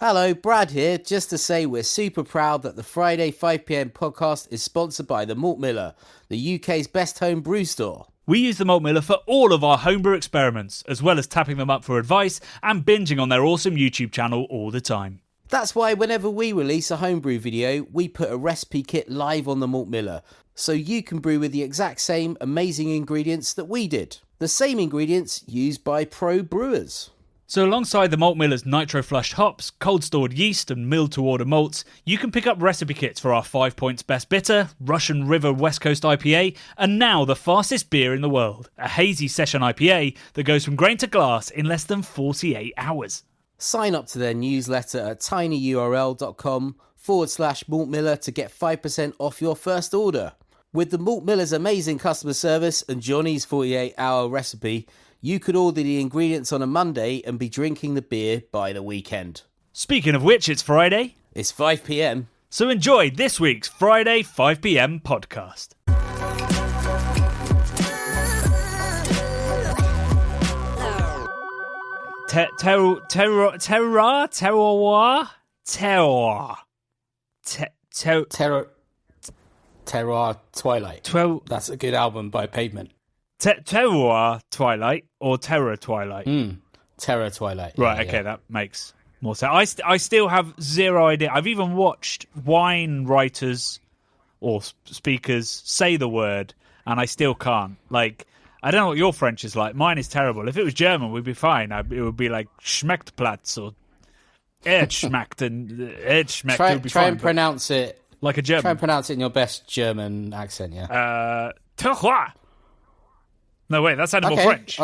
Hello, Brad here, just to say we're super proud that the Friday 5pm podcast is sponsored by the Malt Miller, the UK's best home brew store. We use the Malt Miller for all of our homebrew experiments, as well as tapping them up for advice and binging on their awesome YouTube channel all the time. That's why whenever we release a homebrew video, we put a recipe kit live on the Malt Miller, so you can brew with the exact same amazing ingredients that we did. The same ingredients used by pro brewers. So alongside the Malt Miller's nitro-flushed hops, cold-stored yeast and milled-to-order malts, you can pick up recipe kits for our 5 Points Best Bitter, Russian River West Coast IPA, and now the fastest beer in the world, a hazy session IPA that goes from grain to glass in less than 48 hours. Sign up to their newsletter at tinyurl.com/Malt Miller to get 5% off your first order. With the Malt Miller's amazing customer service and Johnny's 48-hour recipe, you could order the ingredients on a Monday and be drinking the beer by the weekend. Speaking of which, it's Friday. It's 5pm. So enjoy this week's Friday 5pm podcast. Terroir Twilight. That's a good album by Pavement. Terroir Twilight or Terror Twilight? Terror Twilight. Right, okay, that makes more sense. I still have zero idea. I've even watched wine writers or speakers say the word, and I still can't. Like, I don't know what your French is like. Mine is terrible. If it was German, we'd be fine. It would be like Schmecktplatz or Erdschmeckt, and Erdschmeckt would be fine. Try and pronounce it like a German. Try and pronounce it in your best German accent, yeah. Terroir. No, wait, that sounded more French.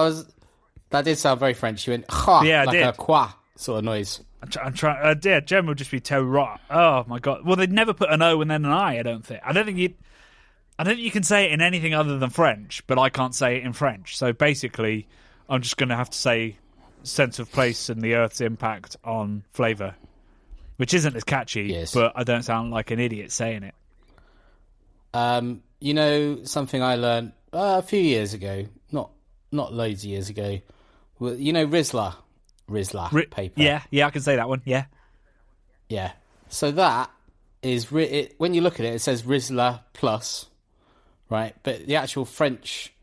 That did sound very French. You went, yeah, like a qua sort of noise. I'm trying. Yeah, German would just be terroir. Oh my god. Well, they'd never put an O and then an I. I don't think you can say it in anything other than French, but I can't say it in French. So basically, I'm just going to have to say sense of place and the Earth's impact on flavour, which isn't as catchy. Yes. But I don't sound like an idiot saying it. You know, something I learned a few years ago, not loads of years ago. You know, Rizla paper. Yeah, I can say that one. Yeah. So that is when you look at it, it says Rizla plus, right? But the actual French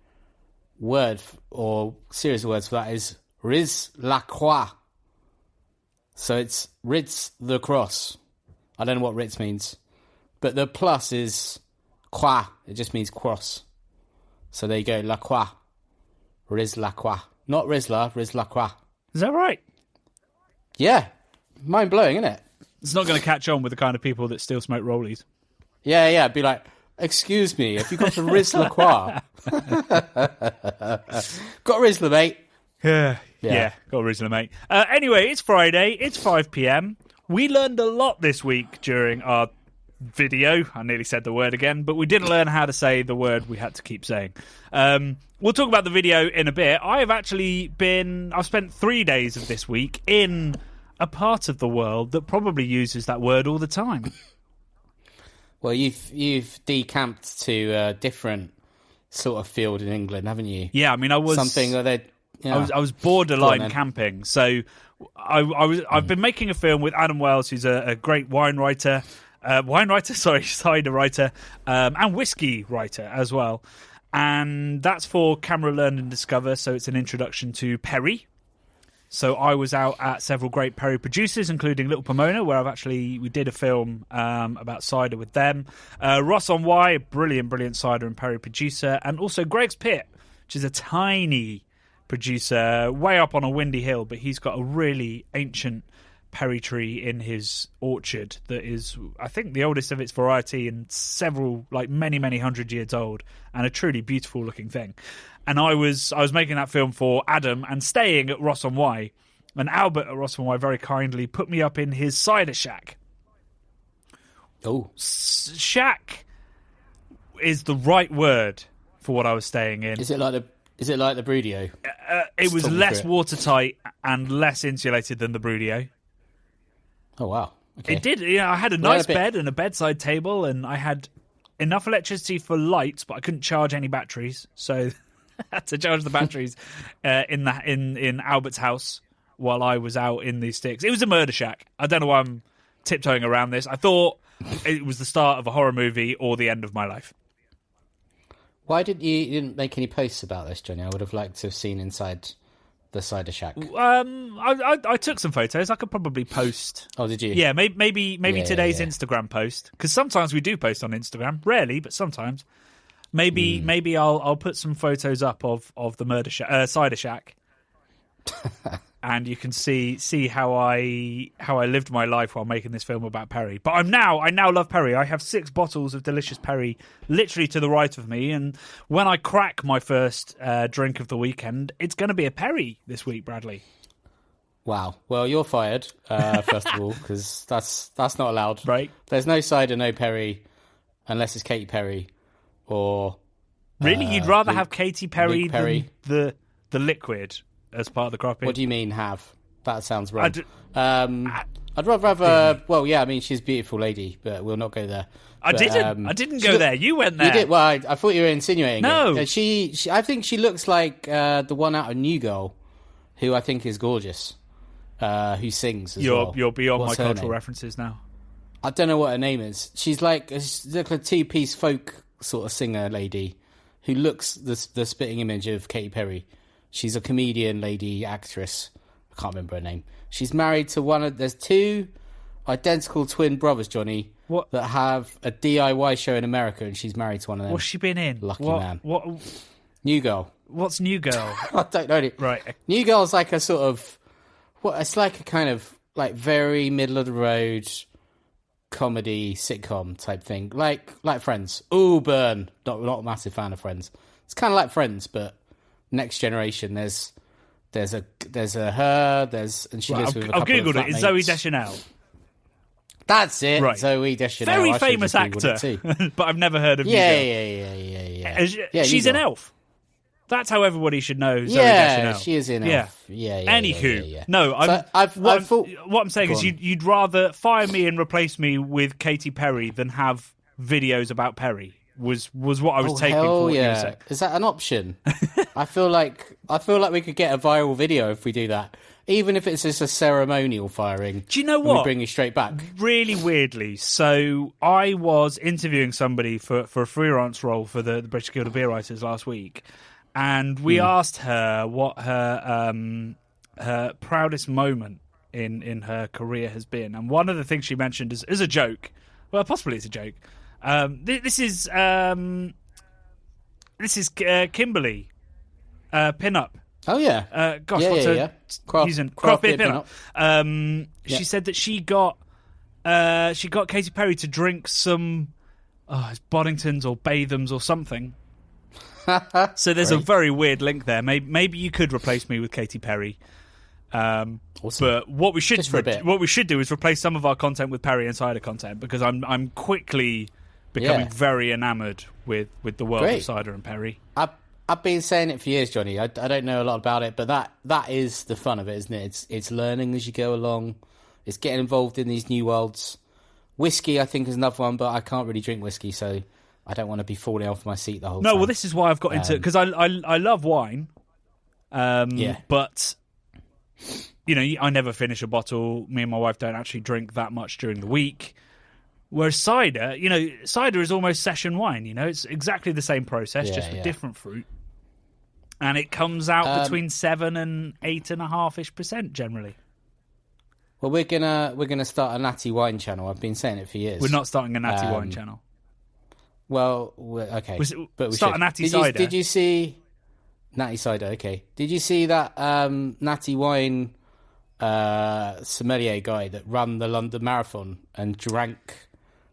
word or series of words for that is Riz la Croix. So it's Ritz the cross. I don't know what Ritz means, but the plus is Croix. It just means cross. So there you go, La Croix. Riz la Croix. Not Rizla, Riz la Croix. Is that right? Yeah. Mind-blowing, isn't it? It's not going to catch on with the kind of people that still smoke rollies. Yeah. Be like, excuse me, have you got a Riz la Croix? Got a Rizla, mate. Yeah, got a Rizla, mate. Anyway, it's Friday. It's 5pm. We learned a lot this week during our video. I nearly said the word again, but we didn't learn how to say the word we had to keep saying. We'll talk about the video in a bit. I've spent 3 days of this week in a part of the world that probably uses that word all the time. Well, you've decamped to a different sort of field in England, haven't you? Yeah, I mean, I was something that I was borderline camping. So I've been making a film with Adam Wells, who's a great cider writer, and whiskey writer as well. And that's for Camera Learn and Discover, so it's an introduction to Perry. So I was out at several great Perry producers, including Little Pomona, where we did a film about cider with them. Ross on Y, a brilliant cider and Perry producer, and also Greg's Pit, which is a tiny producer way up on a windy hill, but he's got a really ancient Perry tree in his orchard that is, I think, the oldest of its variety and several, like many 100 years old, and a truly beautiful looking thing. And I was making that film for Adam and staying at Ross on Y, and Albert at Ross on Y very kindly put me up in his cider shack. Oh, shack is the right word for what I was staying in. Is it like the Brudio? It was less watertight and less insulated than the Brudio. Oh, wow. Okay. It did. Yeah, I had a nice bed and a bedside table, and I had enough electricity for lights, but I couldn't charge any batteries, so I had to charge the batteries in Albert's house, while I was out in these sticks. It was a murder shack. I don't know why I'm tiptoeing around this. I thought it was the start of a horror movie or the end of my life. Why you didn't make any posts about this, Johnny? I would have liked to have seen inside the cider shack. I took some photos. I could probably post. Oh, did you? Yeah, maybe today's Instagram post, because sometimes we do post on Instagram. Rarely, but sometimes. Maybe I'll put some photos up of the cider shack, and you can see how I lived my life while making this film about Perry. But I now love Perry. I have 6 bottles of delicious Perry literally to the right of me, and when I crack my first drink of the weekend, it's going to be a Perry this week, Bradley. Wow. Well, you're fired, first of all, because that's not allowed. Right. There's no cider, no Perry, unless it's Katy Perry or... Really? You'd rather have Katy Perry Perry than the liquid as part of the cropping? What do you mean have? That sounds wrong. I'd rather have a... Well, yeah, I mean, she's a beautiful lady, but we'll not go there. I didn't go there. You went there. You did? Well, I thought you were insinuating No. it. She I think she looks like the one out of New Girl, who I think is gorgeous, who sings as well. You're beyond What's my her cultural name? references now. I don't know what her name is. She's like a 2-piece folk sort of singer lady who looks the spitting image of Katy Perry. She's a comedian lady, actress. I can't remember her name. She's married to there's 2 identical twin brothers, Johnny, that have a DIY show in America, and she's married to one of them. What's she been in? Lucky man. What? New Girl. What's New Girl? I don't know. Right. New Girl's like a sort of... It's like a kind of like very middle of the road comedy sitcom type thing, like Friends. Ooh, burn! Not a massive fan of Friends. It's kind of like Friends, but next generation. There's a her. And she lives with a couple I've googled of it. It's flatmates. Zoe Deschanel. That's it. Right. Zoe Deschanel. Very I should famous have Googled actor, it too. but I've never heard of New Girl. Yeah. She's New an Girl. elf. That's how everybody should know Zoe Yeah, Deschanel. she is in Yeah. Elf. Yeah. Anywho, no, what I'm saying is you'd rather fire me and replace me with Katy Perry than have videos about Perry. Was what I was taking for what you were saying. Is that an option? I feel like we could get a viral video if we do that. Even if it's just a ceremonial firing. Do you know and what? We bring you straight back. Really weirdly. So I was interviewing somebody for a freelance role for the British Guild of Beer Writers last week. And we asked her what her proudest moment in her career has been. And one of the things she mentioned is a joke. Well, possibly it's a joke. This is Kimberly, Pinup. Oh, yeah. Gosh, yeah, what's yeah, her yeah. craft beer Pinup. She said that she got Katy Perry to drink some it's Boddingtons or Bathams or something. So there's a very weird link there. Maybe you could replace me with Katy Perry. Awesome. But what we should do is replace some of our content with Perry Insider content, because I'm quickly becoming very enamoured with the world of cider and Perry. I've been saying it for years, Johnny. I don't know a lot about it, but that is the fun of it, isn't it? It's learning as you go along. It's getting involved in these new worlds. Whiskey, I think, is another one, but I can't really drink whiskey, so I don't want to be falling off my seat the whole time. No, well, this is why I've got into it, because I love wine. But I never finish a bottle. Me and my wife don't actually drink that much during the week. Whereas cider, cider is almost session wine. It's exactly the same process, just with different fruit, and it comes out between 7 and 8.5% generally. Well, we're gonna start a natty wine channel. I've been saying it for years. We're not starting a natty wine channel. Well, okay, but we start should. a natty cider. Did you see natty cider? Okay. Did you see that natty wine sommelier guy that ran the London Marathon and drank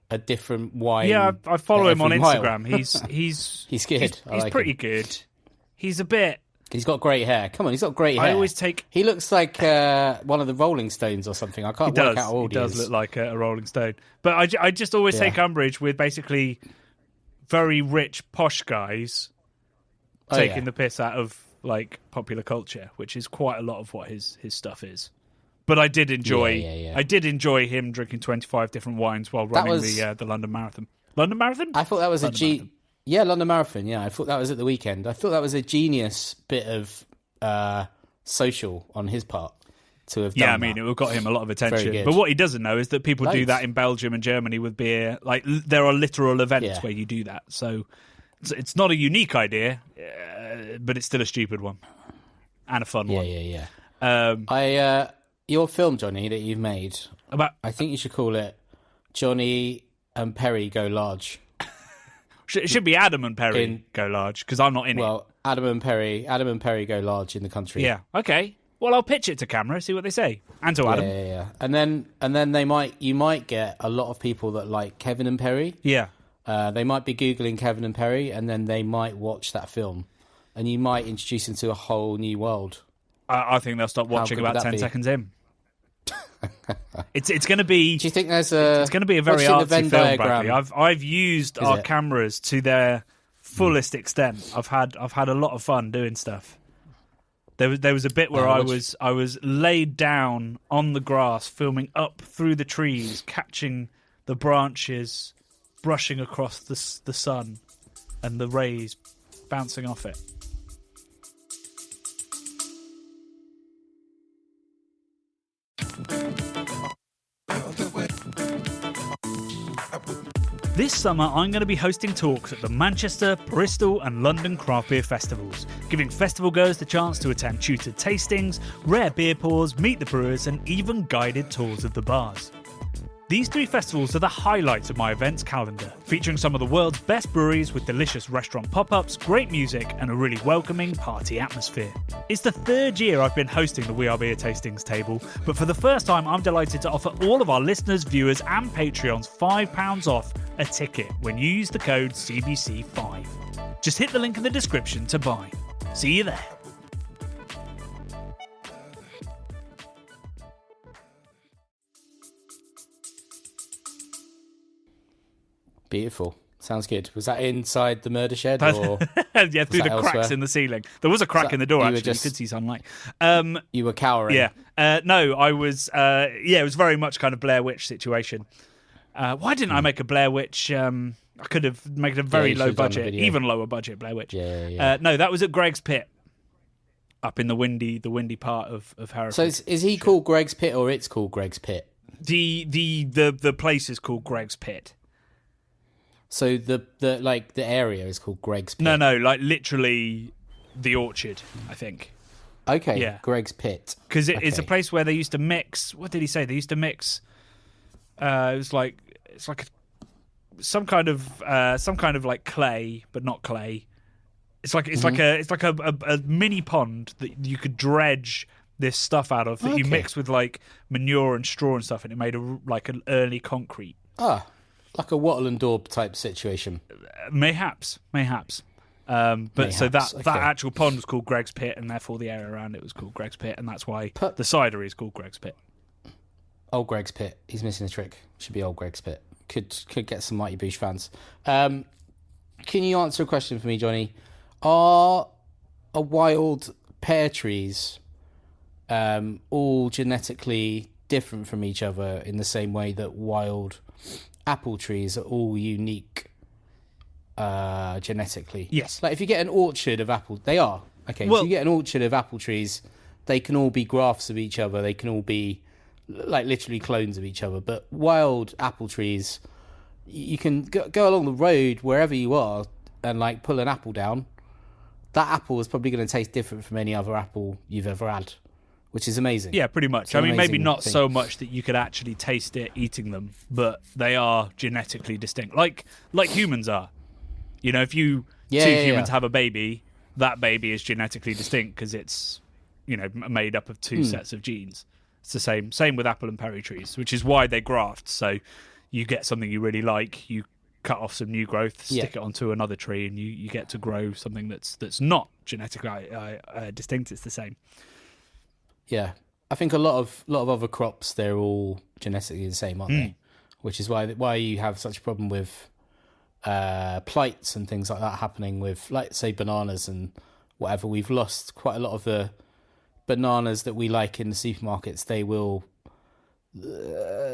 a different wine? Yeah, I follow him on mile? Instagram. He's good. He's pretty good. He's a bit. He's got great hair. Come on, he's got great hair. I always take. He looks like one of the Rolling Stones or something. I can't work out how old he is. He does look like a Rolling Stone. But I just always take umbrage with basically very rich, posh guys taking the piss out of like popular culture, which is quite a lot of what his stuff is. But I did enjoy. I did enjoy him drinking 25 different wines while running the London Marathon. London Marathon? I thought that was London Marathon. Yeah, I thought that was at the weekend. I thought that was a genius bit of social on his part. to have done Yeah, I mean, that. it would have got him a lot of Very attention. good. But what he doesn't know is that people do Loads. that in Belgium and Germany with beer. Like, there are literal events Yeah. where you do that. So it's not a unique idea, but it's still a stupid one. And a fun one. Yeah. Um, Your film, Johnny, that you've made, about I think you should call it Johnny and Perry Go Large. It should be Adam and Perry Go Large, because I'm not in it. Well, Adam and Perry Go Large in the country. Yeah, okay. Well, I'll pitch it to camera, see what they say. And to Adam. Yeah. And then you might get a lot of people that like Kevin and Perry. Yeah. They might be Googling Kevin and Perry, and then they might watch that film. And you might introduce them to a whole new world. I think they'll stop watching good would about that 10 be? seconds in. It's going to be... Do you think there's a... It's going to be a very what's in the artsy Venn film, diagram? Bradley. I've used our it? cameras to their fullest extent. I've had a lot of fun doing stuff. There was a bit where I was laid down on the grass, filming up through the trees, catching the branches brushing across the sun and the rays bouncing off it. This summer, I'm going to be hosting talks at the Manchester, Bristol and London craft beer festivals, giving festival goers the chance to attend tutored tastings, rare beer pours, meet the brewers and even guided tours of the bars. These 3 festivals are the highlights of my events calendar, featuring some of the world's best breweries with delicious restaurant pop-ups, great music and a really welcoming party atmosphere. It's the 3rd year I've been hosting the We Are Beer Tastings table, but for the first time I'm delighted to offer all of our listeners, viewers and Patreons £5 off a ticket when you use the code CBC5. Just hit the link in the description to buy. See you there. Beautiful. Sounds good. Was that inside the murder shed or yeah, through the cracks elsewhere? in the ceiling. There was a crack in the door, you were actually. just- You could see sunlight. you were cowering? Yeah. No, I was... it was very much kind of Blair Witch situation. Why didn't I make a Blair Witch... I could have made a very you low should have done a budget, video. even lower budget Blair Witch. Yeah. No, that was at Greg's Pit, up in the windy part of Hereford. So is he called Greg's Pit or it's called Greg's Pit? The place is called Greg's Pit. So the area is called Greg's Pit. No, like literally the orchard, I think. Okay. Yeah. Greg's Pit. Because it's a Okay. place where they used to mix. What did he say? They used to mix. It's like some kind of like clay, but not clay. It's like a mini pond that you could dredge this stuff out of that you Okay. mix with like manure and straw and stuff, and it made like an early concrete. Like a wattle and daub type situation. Mayhaps. But so Mayhaps, that okay. actual pond was called Greg's Pit, and therefore the area around it was called Greg's Pit, and that's why Put- the cidery is called Greg's Pit. Old Greg's Pit. He's missing a trick. Should be Old Greg's Pit. Could get some Mighty Boosh fans. Can you answer a question for me, Johnny? Are wild pear trees all genetically different from each other in the same way that wild apple trees are all unique genetically? Yes. Like if you get an orchard of apple, they are. Okay, Well- if you get an orchard of apple trees, they can all be grafts of each other. They can all be like literally clones of each other. But wild apple trees, you can go along the road wherever you are and like pull an apple down. That apple is probably going to taste different from any other apple you've ever had, which is amazing. Yeah, pretty much. It's an I mean, maybe amazing not thing. so much that you could actually taste it eating them, but they are genetically distinct, like humans are. You know, if two humans have a baby, that baby is genetically distinct because it's, made up of two sets of genes. It's the same with apple and perry trees, which is why they graft. So you get something you really like, you cut off some new growth, stick it onto another tree, and you get to grow something that's not genetically distinct. It's the same. Yeah, I think a lot of other crops, they're all genetically the same, aren't they? Which is why you have such a problem with plights and things like that happening with, like, say, bananas and whatever. We've lost quite a lot of the bananas that we like in the supermarkets.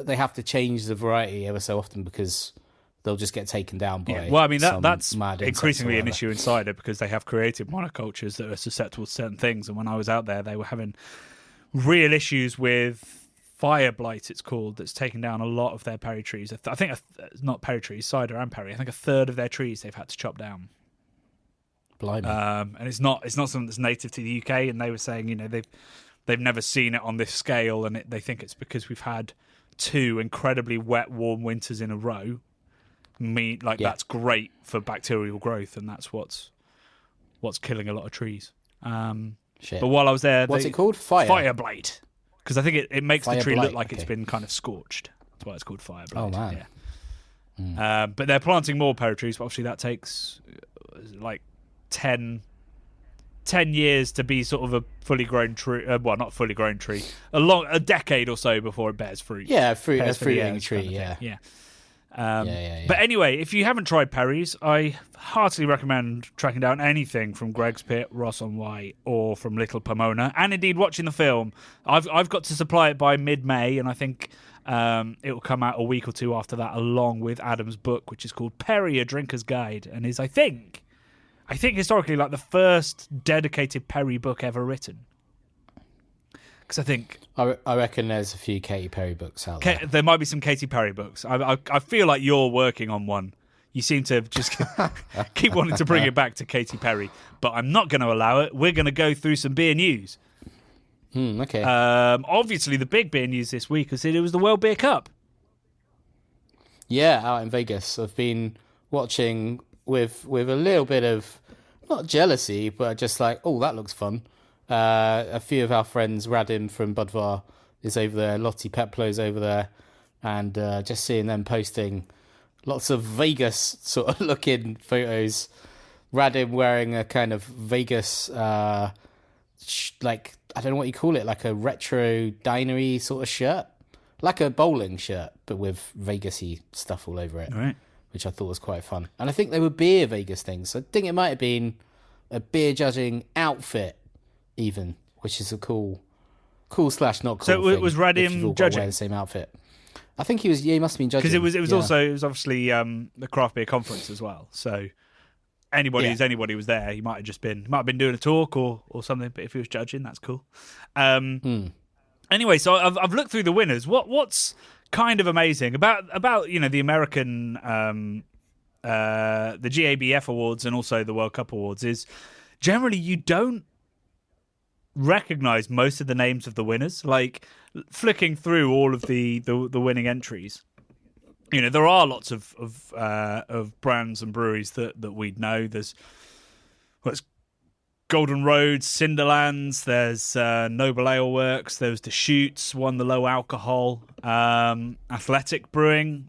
They have to change the variety ever so often because they'll just get taken down by. Yeah. Well, I mean that's mad insects increasingly or an whatever. issue in cider because they have created monocultures that are susceptible to certain things. And when I was out there, they were having real issues with fire blight, it's called, that's taken down a lot of their perry trees. I think not perry trees, cider and perry. I think a third of their trees they've had to chop down. Blimey. And it's not something that's native to the UK. And they were saying, they've never seen it on this scale, and they think it's because we've had 2 incredibly wet, warm winters in a row. That's great for bacterial growth, and that's what's killing a lot of trees. Shit. But while I was there, what's it called? Fire blight, because I think it makes fire the tree blight. look like it's been kind of scorched. That's why it's called fire blight. Oh man. Yeah. But they're planting more perry trees, but obviously that takes like 10 years to be sort of a fully grown tree. Well, not fully grown tree. A decade or so before it bears fruit. Yeah, a fruiting tree. Yeah. Yeah. But anyway, if you haven't tried perries, I heartily recommend tracking down anything from Greg's Pit, Ross on White, or from Little Pomona, and indeed watching the film. I've got to supply it by mid-May, and I think it will come out a week or 2 after that, along with Adam's book, which is called Perry: A Drinker's Guide, and is I think historically like the first dedicated perry book ever written. Because I think I reckon there's a few Katy Perry books out there. There might be some Katy Perry books. I feel like you're working on one. You seem to just keep wanting to bring it back to Katy Perry, but I'm not going to allow it. We're going to go through some beer news. Okay. Obviously, the big beer news this week was that it was the World Beer Cup. Yeah, out in Vegas. I've been watching with a little bit of, not jealousy, but just like, oh, that looks fun. A few of our friends, Radim from Budvar is over there, Lottie Peplo's over there, and just seeing them posting lots of Vegas sort of looking photos. Radim wearing a kind of Vegas, like, I don't know what you call it, like a retro dinery sort of shirt. Like a bowling shirt, but with Vegas-y stuff all over it, Right. Which I thought was quite fun. And I think they were beer Vegas things. So I think it might have been a beer judging outfit, even, which is a cool slash not cool. So thing was if you've all Radim got to judging? wear the same outfit? I think he was. Yeah, he must have been judging Because it was obviously the craft beer conference as well. So anybody was there. He might have been doing a talk or something. But if he was judging, that's cool. Anyway, so I've looked through the winners. What's kind of amazing about the American the GABF awards and also the World Cup awards is generally you don't recognize most of the names of the winners. Like flicking through all of the winning entries, there are lots of brands and breweries that we'd know. There's Golden Roads, Cinderlands, there's Noble Ale Works, there's Deschutes, won the low alcohol. Athletic Brewing,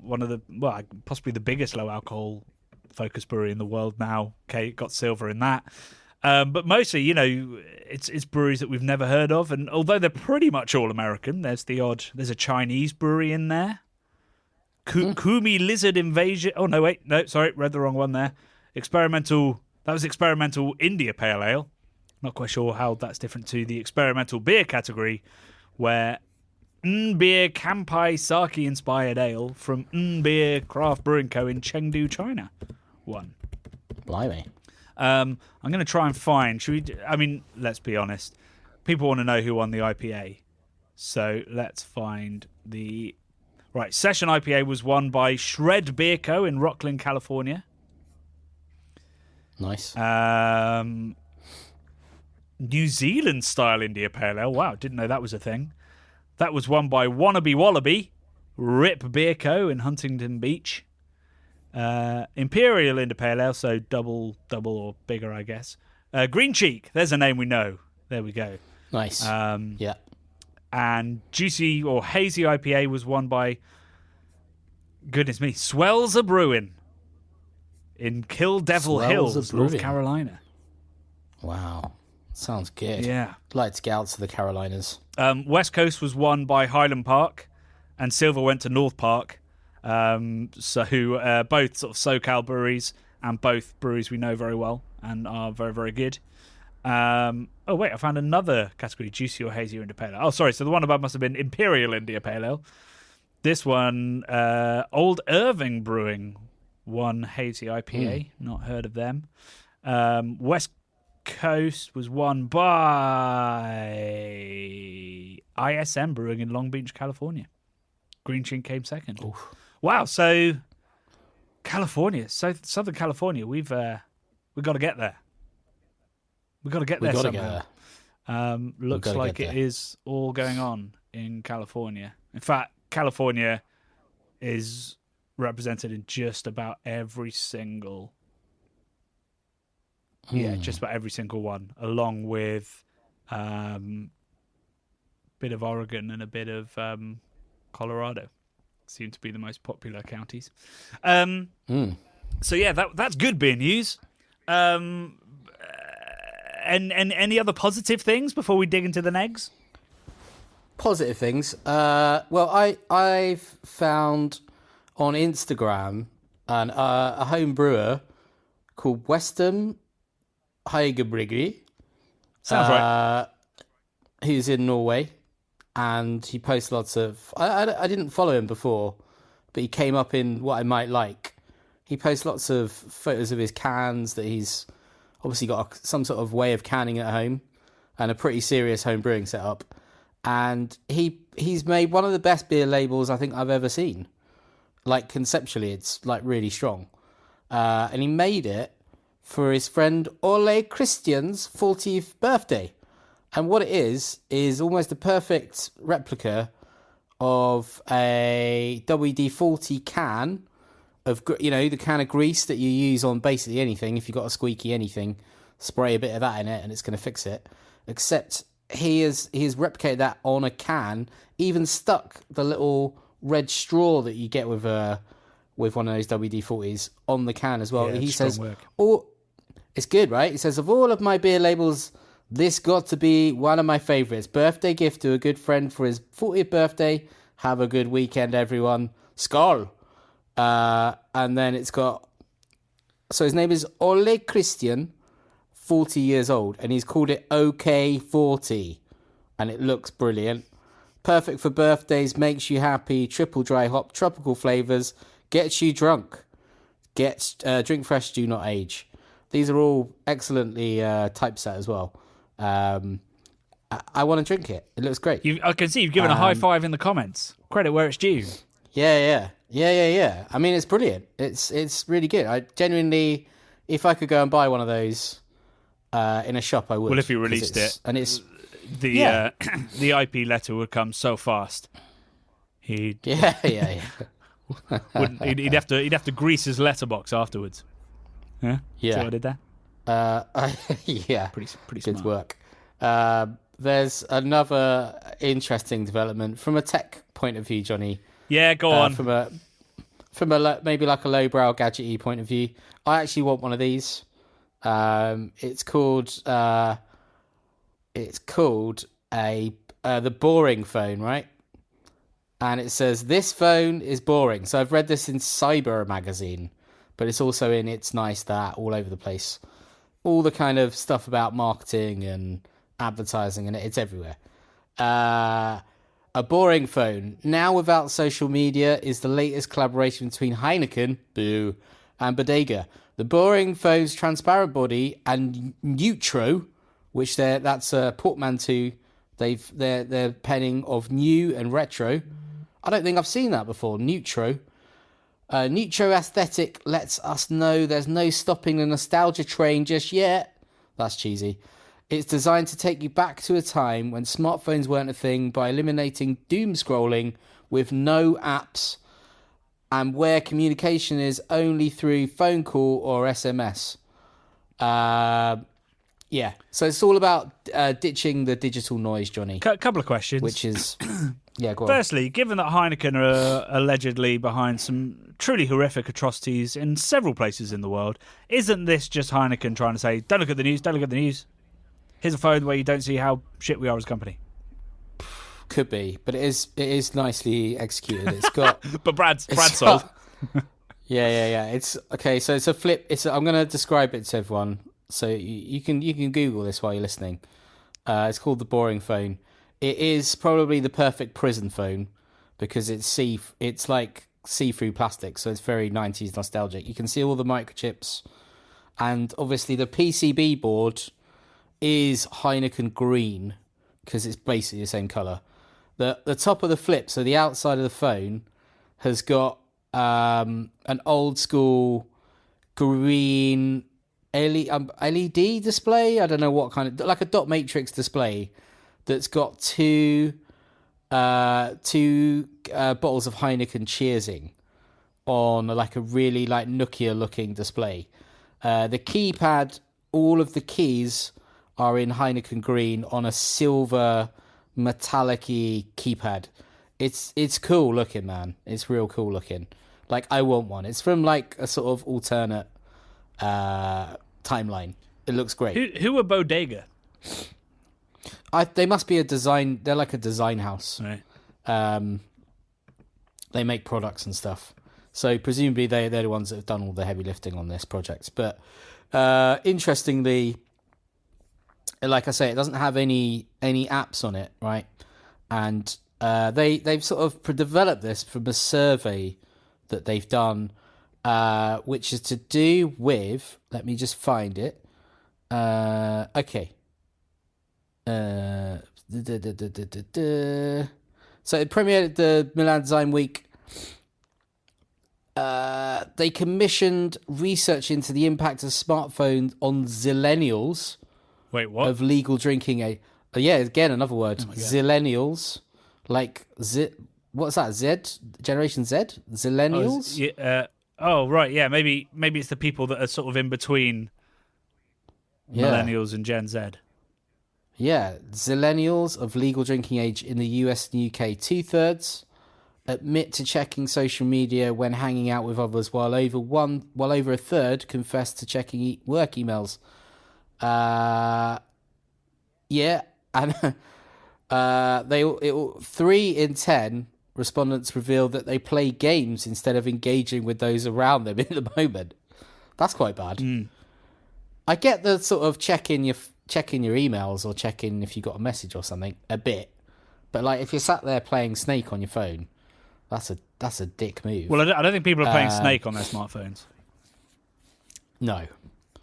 possibly the biggest low alcohol focused brewery in the world now. Okay, got silver in that. But mostly, it's breweries that we've never heard of. And although they're pretty much all American, there's a Chinese brewery in there. Kumi Lizard Invasion. Oh, no, wait. No, sorry. Read the wrong one there. That was experimental India Pale Ale. Not quite sure how that's different to the experimental beer category, where Beer Kampai Sake inspired ale from Beer Craft Brewing Co. in Chengdu, China won. Blimey. I'm going to try and find. Let's be honest. People want to know who won the IPA. So let's find the... Right, Session IPA was won by Shred Beer Co. in Rocklin, California. Nice. New Zealand style India Pale Ale. Wow, didn't know that was a thing. That was won by Wannabe Wallaby, Rip Beer Co. in Huntington Beach. Imperial India Pale Ale, so double or bigger, I guess. Green Cheek, there's a name we know. There we go. Nice. Yeah. And Juicy or Hazy IPA was won by, goodness me, Swells Brewing in Kill Devil Hills, North Carolina. Wow. Sounds good. Yeah. I'd like to get out to the Carolinas. West Coast was won by Highland Park, and silver went to North Park. So both sort of SoCal breweries, and both breweries we know very well and are very, very good. Oh, wait, I found another category, Juicy or Hazy or India Pale Ale. Oh, sorry, so the one above must have been Imperial India Pale Ale. This one, Old Irving Brewing won Hazy IPA. Not heard of them. West Coast was won by ISM Brewing in Long Beach, California. Green Chin came second. Oof. Wow, so California, Southern California, we've got to get there. We've got to get there somehow. Looks like it is all going on in California. In fact, California is represented in just about every single just about every single one, along with a bit of Oregon and a bit of Colorado. Seem to be the most popular counties. So yeah, that's good beer news. And any other positive things before we dig into the negs? Positive things. Well, I've found on Instagram a home brewer called Western Heigebrygge. Sounds right. Who's in Norway, and he posts lots of. I didn't follow him before, but he came up in what I might like. He posts lots of photos of his cans that he's obviously got some sort of way of canning at home, and a pretty serious home brewing setup. And he's made one of the best beer labels I think I've ever seen. Like conceptually, it's like really strong. And he made it for his friend Ole Christian's 40th birthday. And what it is almost a perfect replica of a WD-40 can of, the can of grease that you use on basically anything. If you've got a squeaky anything, spray a bit of that in it and it's going to fix it. Except he has replicated that on a can, even stuck the little red straw that you get with one of those WD-40s on the can as well. Yeah, he says, work. It's good, right? He says, of all of my beer labels, this got to be one of my favourites. Birthday gift to a good friend for his 40th birthday. Have a good weekend, everyone. Skål. And then it's got... So his name is Ole Christian, 40 years old. And he's called it OK40. And it looks brilliant. Perfect for birthdays, makes you happy. Triple dry hop, tropical flavours. Gets you drunk. Drink fresh, do not age. These are all excellently typeset as well. I want to drink it. It looks great. I can see you've given a high five in the comments. Credit where it's due. Yeah. I mean, it's brilliant. It's really good. I genuinely, if I could go and buy one of those in a shop, I would. Well, if you released it, and it's the IP letter would come so fast. He'd have to grease his letterbox afterwards. Yeah. See what I did there? Yeah. Pretty good smart. work. There's another interesting development from a tech point of view, Johnny. Yeah, go on. From a maybe like a lowbrow gadgety point of view. I actually want one of these. It's called the boring phone, right? And it says this phone is boring. So I've read this in Cyber magazine. But it's also in It's Nice That all over the place. All the kind of stuff about marketing and advertising, and it's everywhere. A boring phone, now without social media, is the latest collaboration between Heineken, boo, and Bodega. The boring phone's transparent body and Neutro, which that's a portmanteau. They're penning of new and retro. I don't think I've seen that before. Neutro. Neutro aesthetic lets us know there's no stopping the nostalgia train just yet. That's cheesy. It's designed to take you back to a time when smartphones weren't a thing by eliminating doom scrolling with no apps and where communication is only through phone call or SMS. Yeah, so it's all about ditching the digital noise, Johnny. Couple of questions. Which is... Yeah, go on. Firstly, given that Heineken are allegedly behind some truly horrific atrocities in several places in the world, isn't this just Heineken trying to say, don't look at the news, don't look at the news? Here's a phone where you don't see how shit we are as a company. Could be, but it is nicely executed. It's got... But Brad's sold. Yeah. It's okay, so it's a flip. I'm going to describe it to everyone, so you can Google this while you're listening. It's called the boring phone. It is probably the perfect prison phone because it's like see-through plastic, so it's very 90s nostalgic. You can see all the microchips, and obviously the PCB board is Heineken Green because it's basically the same color. The top of the flip, so the outside of the phone, has got an old school green LED display. I don't know what kind of, like a dot matrix display that's got two bottles of Heineken cheersing on like a really like Nokia looking display. The keypad, all of the keys are in Heineken Green on a silver metallic-y keypad. It's cool looking, man. It's real cool looking. Like, I want one. It's from like a sort of alternate timeline. It looks great. Who are Bodega? They must be a design. They're like a design house. Right. They make products and stuff. So presumably they're the ones that have done all the heavy lifting on this project. But interestingly, like I say, it doesn't have any apps on it, right? And they've sort of developed this from a survey that they've done, which is to do with. Let me just find it. Okay. So it premiered at the Milan Design Week. They commissioned research into the impact of smartphones on zillennials. Wait, what? Of legal drinking age. Yeah, again, another word. Zillennials. Like, what's that? Z? Generation Z? Zillennials? Right, yeah. Maybe it's the people that are sort of in between millennials and Gen Z. Yeah, zillennials of legal drinking age in the US and UK. 2/3 admit to checking social media when hanging out with others, while over a third confess to checking work emails. Yeah, and 3 in 10 respondents revealed that they play games instead of engaging with those around them in the moment. That's quite bad. I get the sort of checking your emails or checking if you got a message or something a bit, but like if you're sat there playing Snake on your phone, that's a dick move. Well, I don't think people are playing Snake on their smartphones. No.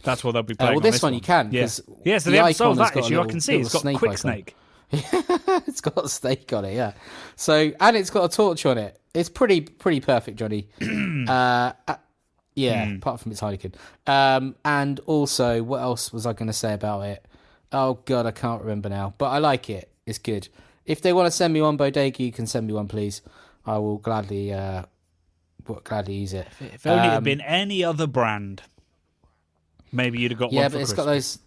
That's what they'll be playing. Well, this one you can. Yeah, so they haven't solved that issue. I can see it's got Quick icon. Snake. It's got a snake on it, yeah. So, and it's got a torch on it. It's pretty perfect, Johnny. Apart from its Heineken. And also, what else was I going to say about it? Oh God, I can't remember now. But I like it. It's good. If they want to send me one, Bodega, you can send me one, please. I will gladly use it. If only it had been any other brand, maybe you'd have got one. Yeah, but it's got those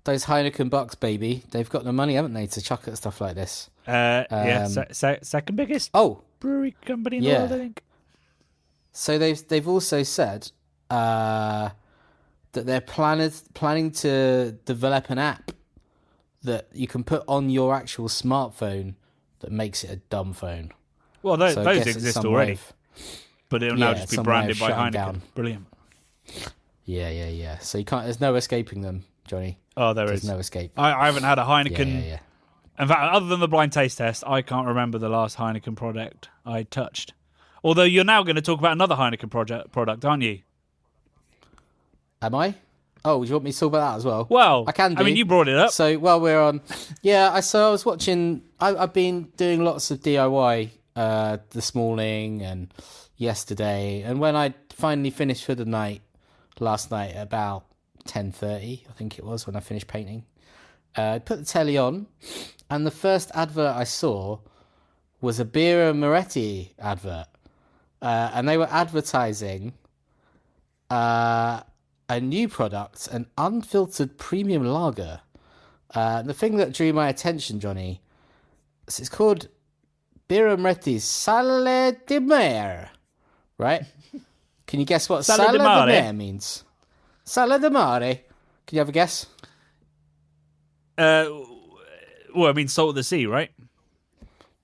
Heineken bucks, baby. They've got the money, haven't they, to chuck at stuff like this? Second biggest brewery company in the world, I think. So they've also said that they're planning to develop an app that you can put on your actual smartphone that makes it a dumb phone. Well, those exist already, but it'll now just be branded by Heineken. Down. Brilliant. Yeah. So you can't. There's no escaping them, Johnny. Oh, There's no escape. I haven't had a Heineken. Yeah. In fact, other than the blind taste test, I can't remember the last Heineken product I touched. Although you're now going to talk about another Heineken product, aren't you? Am I? Oh, do you want me to talk about that as well? Well, I can do. I mean, you brought it up. So while we're on... Yeah, I was watching... I've been doing lots of DIY this morning and yesterday. And when I finally finished for the night, last night, about 10:30, I think it was, when I finished painting, I put the telly on, and the first advert I saw was a Birra Moretti advert. And they were advertising a new product, an unfiltered premium lager. The thing that drew my attention, Johnny, it's called Birra Moretti's Sale di Mare, right? Can you guess what Sale di Mare means? Sale di Mare. Can you have a guess? Well, I mean, salt of the sea, right?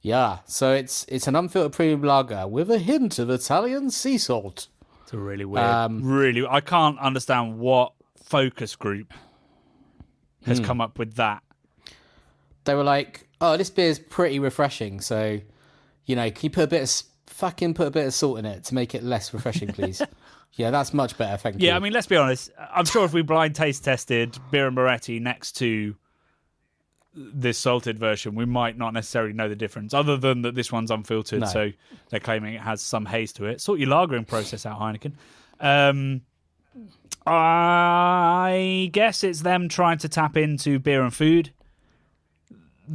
Yeah, so it's an unfiltered premium lager with a hint of Italian sea salt. It's a really weird, I can't understand what focus group has come up with that. They were like, oh, this beer is pretty refreshing, so, can you put a bit of fucking put a bit of salt in it to make it less refreshing, please. Yeah, that's much better, thank you. Yeah, I mean, let's be honest. I'm sure if we blind taste tested Birra Moretti next to this salted version, we might not necessarily know the difference, other than that this one's unfiltered, No. so they're claiming it has some haze to it. Sort your lagering process out, Heineken. I guess it's them trying to tap into beer and food.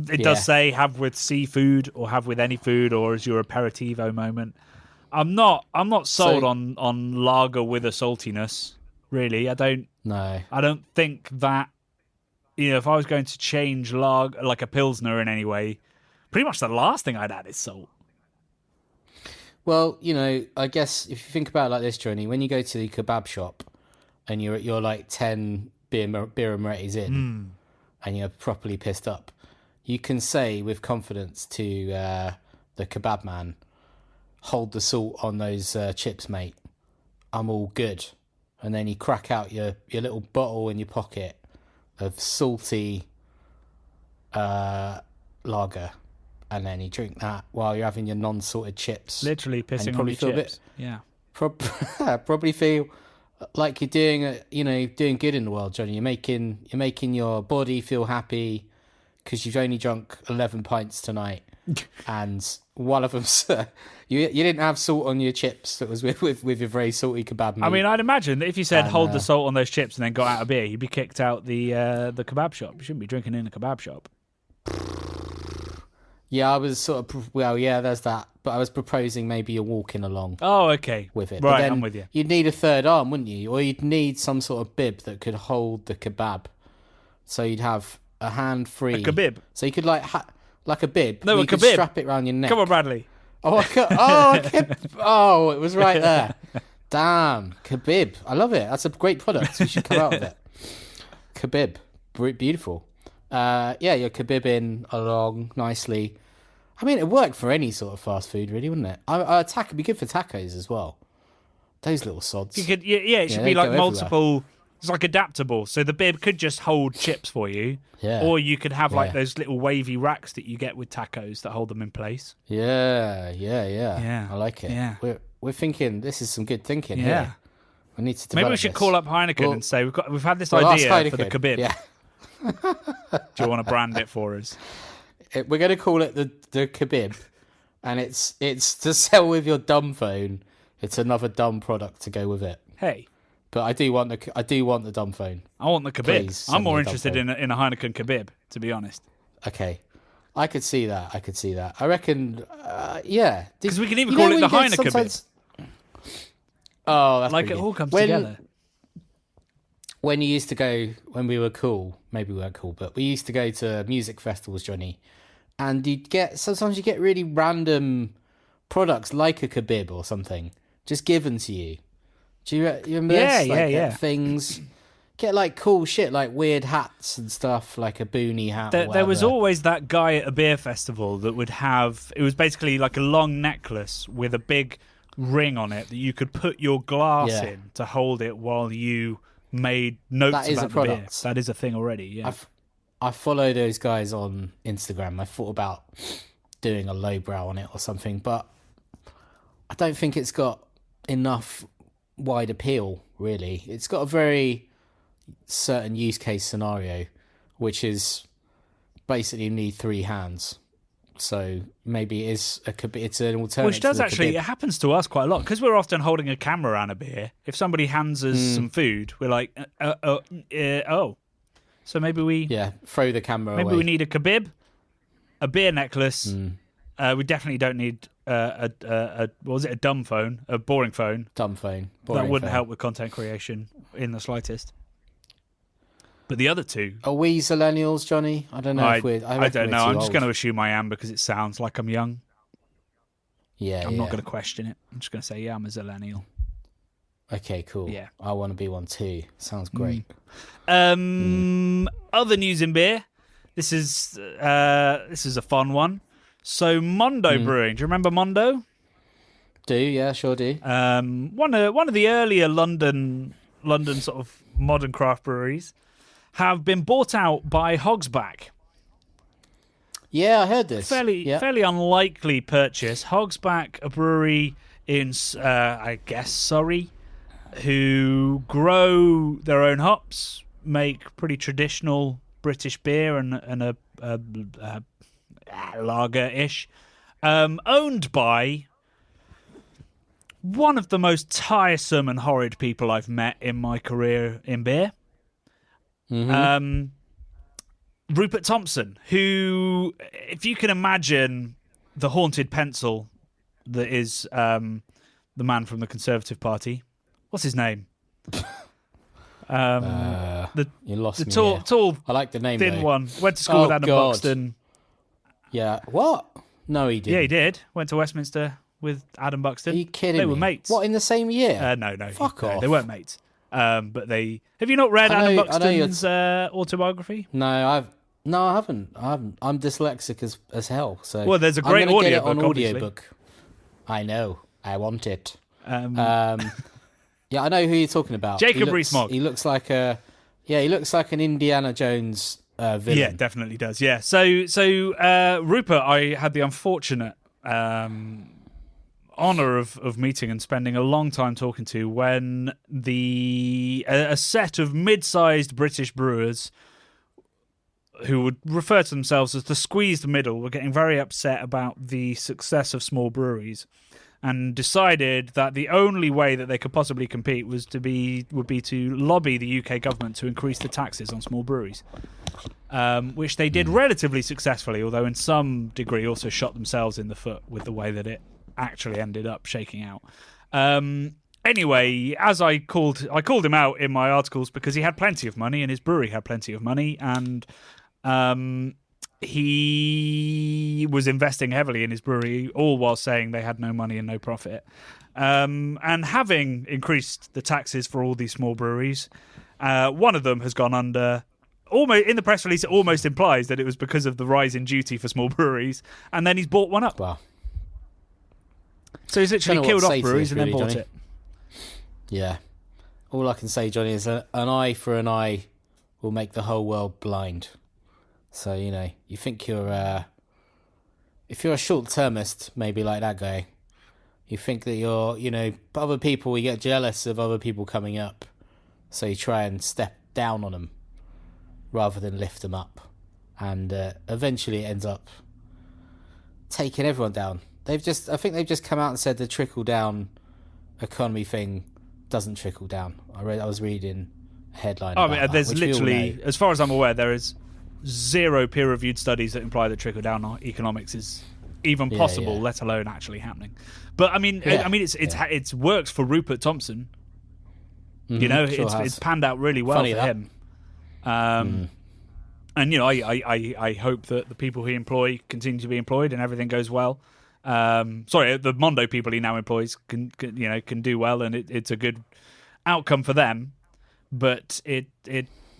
It does say have with seafood or have with any food or as your aperitivo moment. I'm not sold on lager with a saltiness, really. I don't think that, if I was going to change lager like a pilsner in any way, pretty much the last thing I'd add is salt. Well, I guess if you think about it like this, Johnny, when you go to the kebab shop and you're like 10 beer and Moretti's in and you're properly pissed up, you can say with confidence to the kebab man, hold the salt on those chips, mate. I'm all good. And then you crack out your little bottle in your pocket of salty lager, and then you drink that while you're having your non-salted chips. Literally pissing on your chips. Yeah. Probably feel like you're doing good in the world, Johnny. You're making your body feel happy because you've only drunk 11 pints tonight, and one of them's you didn't have salt on your chips. That was with your very salty kebab meat. I mean, I'd imagine that if you said hold the salt on those chips and then got out of beer, you'd be kicked out the kebab shop. You shouldn't be drinking in a kebab shop. Yeah, I was there's that. But I was proposing maybe you're walking along. Oh, okay. With it. Right, but then I'm with you. You'd need a third arm, wouldn't you? Or you'd need some sort of bib that could hold the kebab. So you'd have a hand free. A kebab? So you could like a bib. No, you a could kebab. strap it around your neck. Come on, Bradley. Oh, it was right there. Damn, kebab. I love it. That's a great product. We should come out with it. Kebab. Beautiful. You're kebabbing along nicely. I mean, it worked for any sort of fast food, really, wouldn't it? It'd be good for tacos as well. Those little sods. You could, it should be like multiple. It's like adaptable, so the bib could just hold chips for you, or you could have like those little wavy racks that you get with tacos that hold them in place. Yeah. I like it. Yeah. We're thinking. This is some good thinking. Yeah. Here. We need to develop Maybe we should this. call up Heineken and say we've had this Well, idea for the kebab. Yeah. Do you want to brand it for us? We're going to call it the kebab, and it's to sell with your dumb phone. It's another dumb product to go with it. Hey, but I do want the dumb phone. I want the kebab. Please I'm more interested in a Heineken kebab, to be honest. Okay, I could see that. I reckon. Yeah, because we can even call it the Heineken kebab. Oh, that's like it all comes together. When you used to go, when we were cool, maybe we weren't cool, but we used to go to music festivals, Johnny, and sometimes you get really random products like a kebab or something just given to you. Do you remember this? Yeah. Things, get like cool shit, like weird hats and stuff, like a boonie hat. There was always that guy at a beer festival that would have, it was basically like a long necklace with a big ring on it that you could put your glass in to hold it while you made notes about the beer. That is a thing already, yeah. I follow those guys on Instagram. I thought about doing a lowbrow on it or something, but I don't think it's got enough wide appeal, really. It's got a very certain use case scenario, which is basically you need 3 hands. So maybe it's an alternative. Which does actually, it happens to us quite a lot because we're often holding a camera around a beer. If somebody hands us some food, we're like, oh. So maybe we throw the camera away. Maybe we need a kebab, a beer necklace. We definitely don't need what was it, a dumb phone, a boring phone. Dumb phone. That wouldn't help with content creation in the slightest. But the other two... Are we Zillennials, Johnny? I don't know if we're... I don't know. I'm just going to assume I am because it sounds like I'm young. Yeah, I'm not going to question it. I'm just going to say, I'm a Zillennial. Okay, cool. Yeah. I want to be one too. Sounds great. Other news in beer. This is a fun one. So Mondo Brewing. Do you remember Mondo? Sure do. One of the earlier London sort of modern craft breweries have been bought out by Hogsback. Yeah, I heard this. fairly unlikely purchase. Hogsback, a brewery in, I guess, Surrey, who grow their own hops, make pretty traditional British beer and a lager-ish, owned by one of the most tiresome and horrid people I've met in my career in beer. Rupert Thompson, who, if you can imagine the haunted pencil that is the man from the Conservative Party. What's his name? You lost me. Tall, I like the name. Thin though. one. Went to school with Adam Buxton. Yeah. What? No, he didn't. Yeah, he did. Went to Westminster with Adam Buxton. Are you kidding me? They were mates. What, in the same year? No. Fuck off. They weren't mates. But they. Have you not read Adam Buxton's autobiography? No, I haven't. I'm dyslexic as hell. So well, there's a great audiobook on audiobook. I know. I want it. Yeah, I know who you're talking about. Jacob Rees-Mogg. He looks like he looks like an Indiana Jones villain. Yeah, definitely does. Yeah. So Rupert, I had the unfortunate honour of meeting and spending a long time talking to when a set of mid-sized British brewers who would refer to themselves as the squeezed middle were getting very upset about the success of small breweries, and decided that the only way that they could possibly compete would be to lobby the UK government to increase the taxes on small breweries, which they did relatively successfully, although in some degree also shot themselves in the foot with the way that it actually ended up shaking out. Anyway, as I called him out in my articles because he had plenty of money and his brewery had plenty of money, and he was investing heavily in his brewery, all while saying they had no money and no profit. And having increased the taxes for all these small breweries, one of them has gone under. Almost in the press release, it almost implies that it was because of the rise in duty for small breweries, and then he's bought one up. Wow. So he's literally killed off breweries and then bought it. Yeah. All I can say, Johnny, is an eye for an eye will make the whole world blind. So, you think you're... if you're a short-termist, maybe like that guy, you think that you're, other people, you get jealous of other people coming up. So you try and step down on them rather than lift them up. And eventually it ends up taking everyone down. I think they've just come out and said the trickle-down economy thing doesn't trickle down. I was reading a headline about that, there's literally, as far as I'm aware, there is zero peer-reviewed studies that imply that trickle-down economics is even possible, let alone actually happening. But it's works for Rupert Thompson. It's panned out really well for him. And I hope that the people he employ continue to be employed and everything goes well. The Mondo people he now employs can do well, and it's a good outcome for them. But it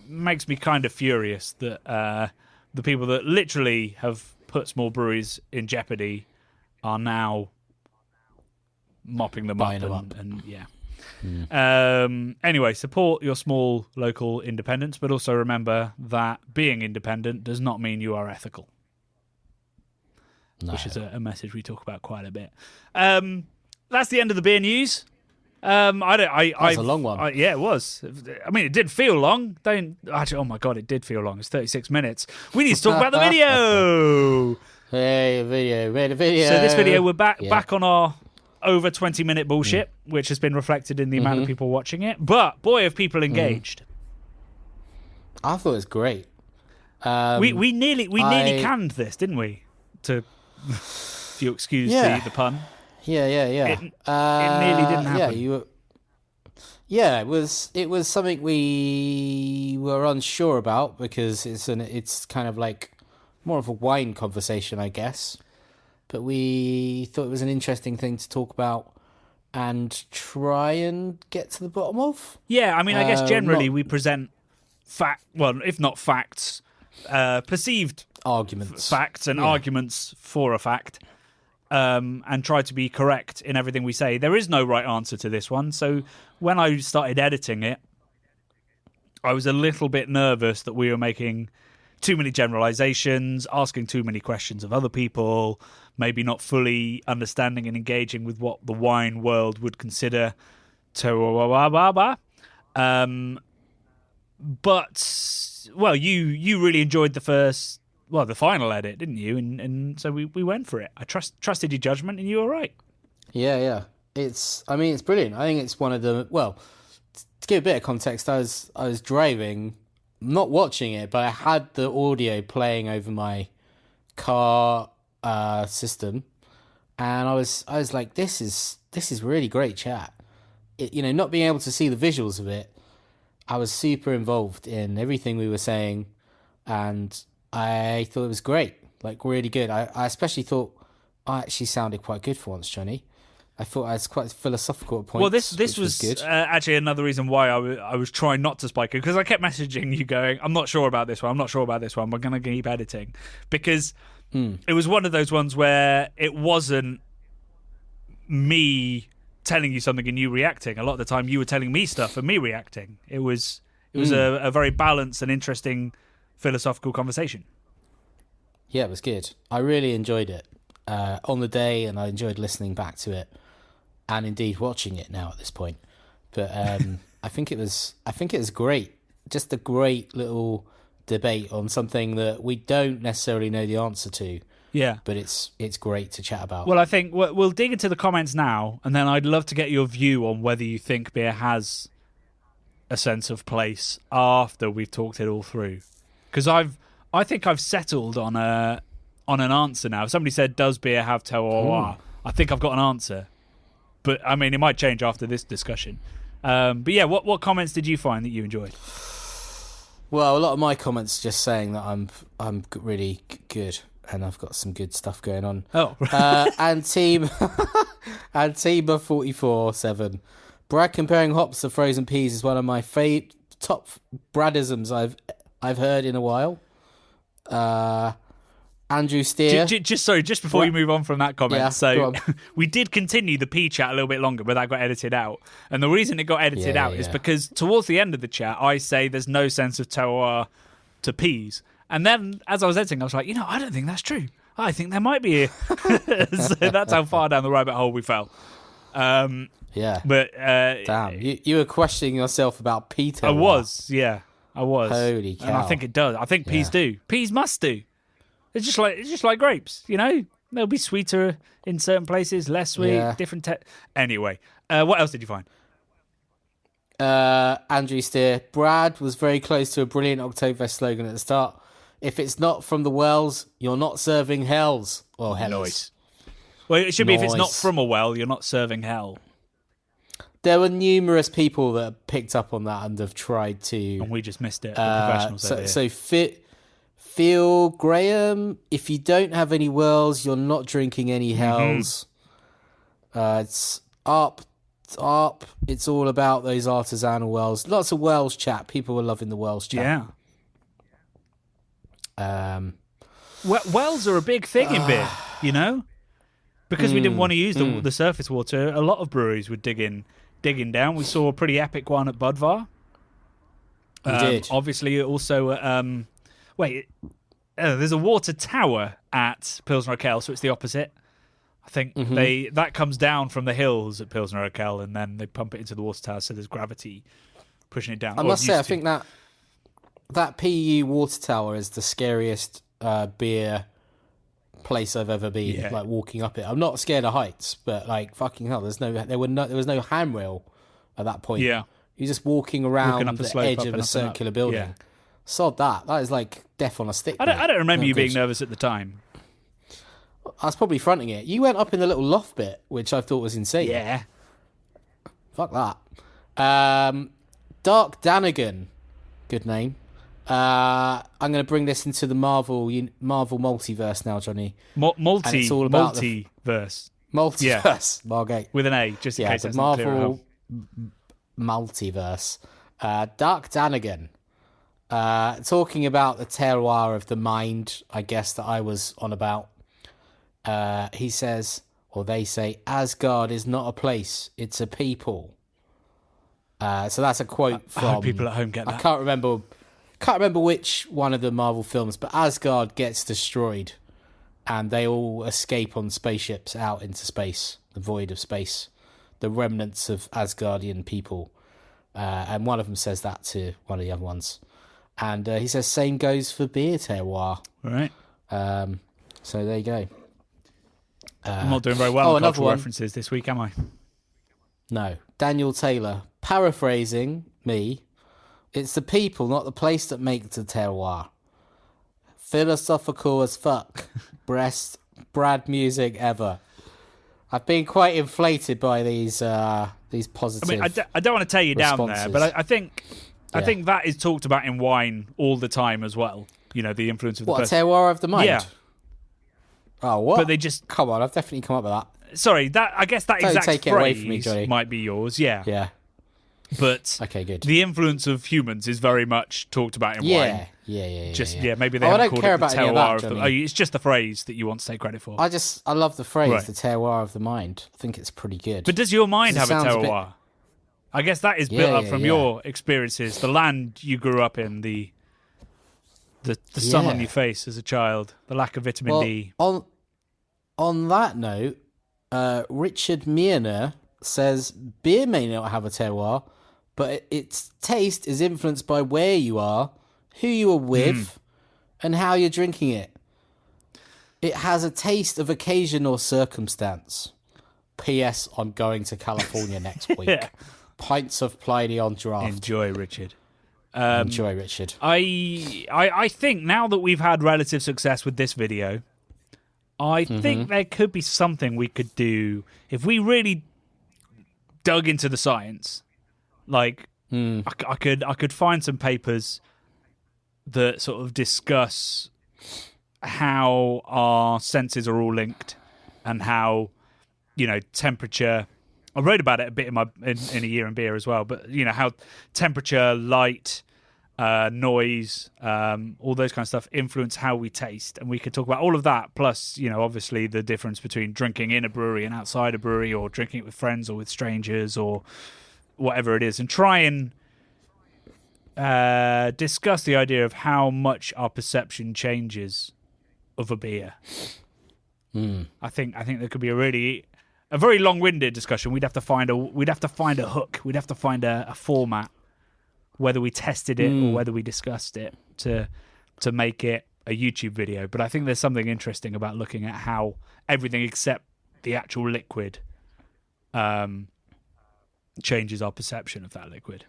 makes me kind of furious that the people that literally have put small breweries in jeopardy are now mopping them up. Anyway, support your small local independents, but also remember that being independent does not mean you are ethical. No. Which is a message we talk about quite a bit. That's the end of the beer news. That was a long one. Yeah, it was. I mean, it did feel long. Oh my god, it did feel long. It's 36 minutes. We need to talk about the video. Hey, video. So this video, we're back on our over 20-minute bullshit, which has been reflected in the amount of people watching it. But boy, have people engaged. I thought it was great. We nearly canned this, didn't we? If you excuse the pun. Yeah. It nearly didn't happen. It was something we were unsure about because it's kind of like more of a wine conversation, I guess. But we thought it was an interesting thing to talk about and try and get to the bottom of. Yeah, I mean, I guess generally we present if not facts, perceived arguments, facts and arguments for a fact. And try to be correct in everything we say. There is no right answer to this one. So when I started editing it, I was a little bit nervous that we were making too many generalizations, asking too many questions of other people, maybe not fully understanding and engaging with what the wine world would consider terroir. But well, you really enjoyed the final edit, didn't you? And so we went for it. I trusted your judgment, and you were right. Yeah. It's brilliant. I think it's one of the, well, to give a bit of context, I was driving, not watching it, but I had the audio playing over my car system, and I was like, this is really great chat. Not being able to see the visuals of it, I was super involved in everything we were saying, and I thought it was great, like really good. I especially thought I actually sounded quite good for once, Johnny. I thought I was quite philosophical at points. Well, this was good. Actually another reason why I was trying not to spike it, because I kept messaging you going, I'm not sure about this one, we're going to keep editing. Because it was one of those ones where it wasn't me telling you something and you reacting. A lot of the time you were telling me stuff and me reacting. It was a very balanced and interesting philosophical conversation. Yeah, it was good. I really enjoyed it on the day, and I enjoyed listening back to it, and indeed watching it now at this point. But I think it was great. Just a great little debate on something that we don't necessarily know the answer to. Yeah, but it's great to chat about. Well, I think we'll dig into the comments now, and then I'd love to get your view on whether you think beer has a sense of place after we've talked it all through. Because I think I've settled on an answer now. If somebody said, "Does beer have terroir?" I think I've got an answer. But I mean, it might change after this discussion. But yeah, what comments did you find that you enjoyed? Well, a lot of my comments just saying that I'm really good. And I've got some good stuff going on. Oh, and team 44/7. Brad comparing hops to frozen peas is one of my top Bradisms I've heard in a while. Andrew Steer. Just before you move on from that comment, yeah, so we did continue the pea chat a little bit longer, but that got edited out. And the reason it got edited out is because towards the end of the chat, I say there's no sense of terroir to peas. And then, as I was editing, I was like, I don't think that's true. I think there might be. So that's how far down the rabbit hole we fell. Yeah. But damn, you were questioning yourself about Peter. I was. Holy cow! And I think it does. I think peas do. Peas must do. It's just like grapes. They'll be sweeter in certain places, less sweet, different. Anyway, what else did you find? Andrew Steer. Brad was very close to a brilliant Oktoberfest slogan at the start. If it's not from the wells, you're not serving hells. Well, hells. Well, it should be if it's not from a well, you're not serving hell. There were numerous people that picked up on that and have tried to... And we just missed it. The professionals so Phil Graham, if you don't have any wells, you're not drinking any hells. It's up. It's all about those artisanal wells. Lots of wells chat. People were loving the wells chat. Yeah. Wells are a big thing in beer, because we didn't want to use the surface water. A lot of breweries were digging down. We saw a pretty epic one at Budvar. We did. Obviously, also there's a water tower at Pilsner Urquell, so it's the opposite. I think that comes down from the hills at Pilsner Urquell, and then they pump it into the water tower, so there's gravity pushing it down. I must say, I think that PU water tower is the scariest beer place I've ever been. Yeah. Like walking up it, I'm not scared of heights, but like fucking hell, there was no handrail at that point. Yeah, you're just walking around up the edge of a circular building. Yeah. Sod that is like death on a stick. I don't remember you being nervous at the time. I was probably fronting it. You went up in the little loft bit, which I thought was insane. Yeah, fuck that. Dark Danigan, good name. I'm going to bring this into the Marvel multiverse now, Johnny. It's all about multiverse. Multiverse, Margate. With an A, just in case that's Marvel not clear at home. Multiverse. Dark Danigan. Talking about the terroir of the mind, I guess, that I was on about. He says, or they say, Asgard is not a place, it's a people. So that's a quote from... I hope people at home get that. I can't remember can't remember which one of the Marvel films, but Asgard gets destroyed and they all escape on spaceships out into space, the void of space, the remnants of Asgardian people. And one of them says that to one of the other ones. And he says, same goes for beer terroir. Right. So there you go. I'm not doing very well on another cultural one. references this week, am I? No. Daniel Taylor, paraphrasing me, it's the people, not the place that make the terroir. Philosophical as fuck. Best Brad music ever. I've been quite inflated by these positive. I mean, I don't want to tear you down there, but I think that is talked about in wine all the time as well. You know, the influence of the person. terroir of the mind? Yeah. Oh, what? But they just... Come on, I've definitely come up with that. Sorry, I guess that Don't exact take it phrase away from me, Johnny. might be yours, yeah. Yeah. But Okay, good. the influence of humans is very much talked about in wine. Yeah. Maybe they I haven't don't called care it the about any of terroir that, of the... Johnny. it's just the phrase that you want to take credit for. I love the phrase, Right. the terroir of the mind. I think it's pretty good. But does your mind have a sounds a bit- terroir? I guess that is built up from your experiences, the land you grew up in, the sun on Yeah. your face as a child, the lack of vitamin D. On that note, Richard Mierner says beer may not have a terroir, but its taste is influenced by where you are, who you are with, and how you're drinking it. It has a taste of occasion or circumstance. P.S. I'm going to California next week. Yeah. Pints of Pliny on draft. Enjoy, Richard. Enjoy, Richard. I think now that we've had relative success with this video, I think there could be something we could do if we really dug into the science. Like, I could find some papers that sort of discuss how our senses are all linked and how, you know, temperature. I wrote about it a bit in a Year in Beer as well, but you know how temperature, light, noise, all those kind of stuff influence how we taste, and we could talk about all of that. Plus, you know, obviously the difference between drinking in a brewery and outside a brewery, or drinking it with friends or with strangers, or whatever it is, and try and discuss the idea of how much our perception changes of a beer. I think there could be a very long-winded discussion. We'd have to find a hook. We'd have to find a format, whether we tested it or whether we discussed it to make it a YouTube video. But I think there's something interesting about looking at how everything except the actual liquid changes our perception of that liquid.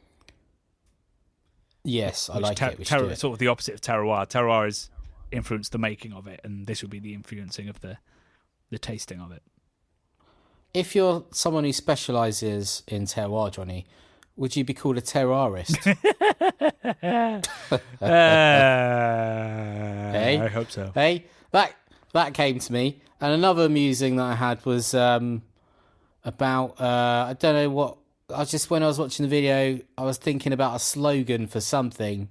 Yes, I like it. We should do it. Sort of the opposite of terroir. Terroir is influence the making of it, and this would be the influencing of the tasting of it. If you're someone who specialises in terroir, Johnny, would you be called a terroirist? Hey? I hope so. Hey, that came to me. And another musing that I had was about I don't know what. When I was watching the video, I was thinking about a slogan for something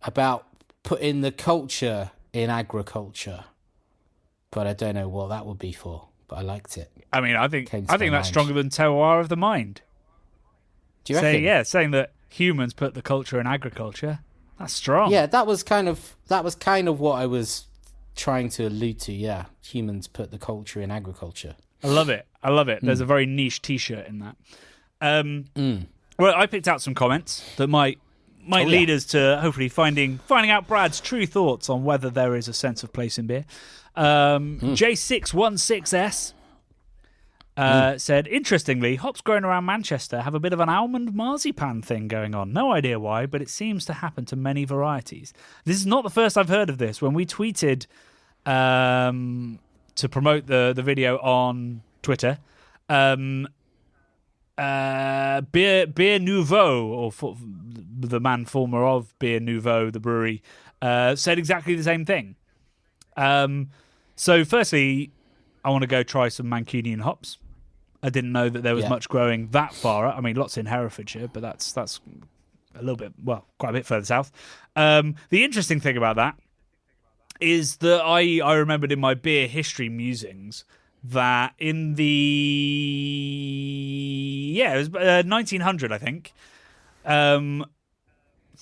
about putting the culture in agriculture, but I don't know what that would be for. But I liked it. I mean, I think Came to my that's mind. stronger than terroir of the mind. Do you reckon? Saying that humans put the culture in agriculture. That's strong. Yeah, that was kind of what I was trying to allude to. Yeah, humans put the culture in agriculture. I love it. There's a very niche T-shirt in that. Well, I picked out some comments that might lead us to hopefully finding out Brad's true thoughts on whether there is a sense of place in beer. J616S said, interestingly, hops grown around Manchester have a bit of an almond marzipan thing going on. No idea why, but it seems to happen to many varieties. This is not the first I've heard of this. When we tweeted to promote the video on Twitter, Beer Nouveau, or the man former of Beer Nouveau, the brewery, said exactly the same thing. So firstly, I want to go try some Mancunian hops. I didn't know that there was much growing that far. I mean, lots in Herefordshire, but that's a little bit, well, quite a bit further south. The interesting thing about that is that I remembered in my beer history musings that in it was 1900, I think,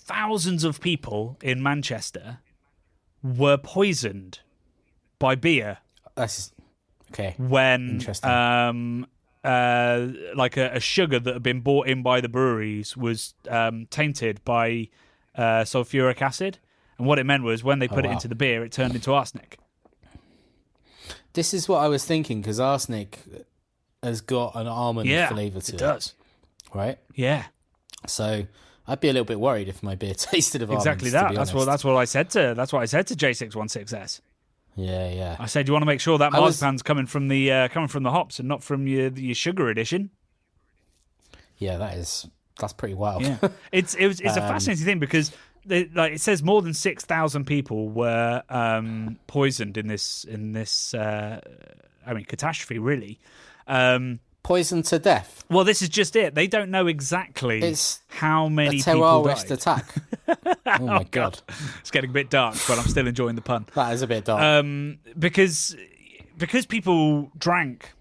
thousands of people in Manchester were poisoned by beer. That's okay. When Interesting. like a sugar that had been bought in by the breweries was tainted by sulfuric acid, and what it meant was when they put it into the beer, it turned into arsenic. This is what I was thinking, because arsenic has got an almond flavour to it. It does. Right? Yeah. So I'd be a little bit worried if my beer tasted of Exactly almonds. that. That's what I said to J616S. Yeah. I said you want to make sure that marzipan's coming from the hops and not from your sugar addition. Yeah, that's pretty wild. Yeah, it's a fascinating thing because it says more than 6,000 people were poisoned in this catastrophe, really. Poisoned to death. Well, this is just it. They don't know exactly how many people terrorist died. attack. Oh my god, it's getting a bit dark, but I'm still enjoying the pun. That is a bit dark. Because people drank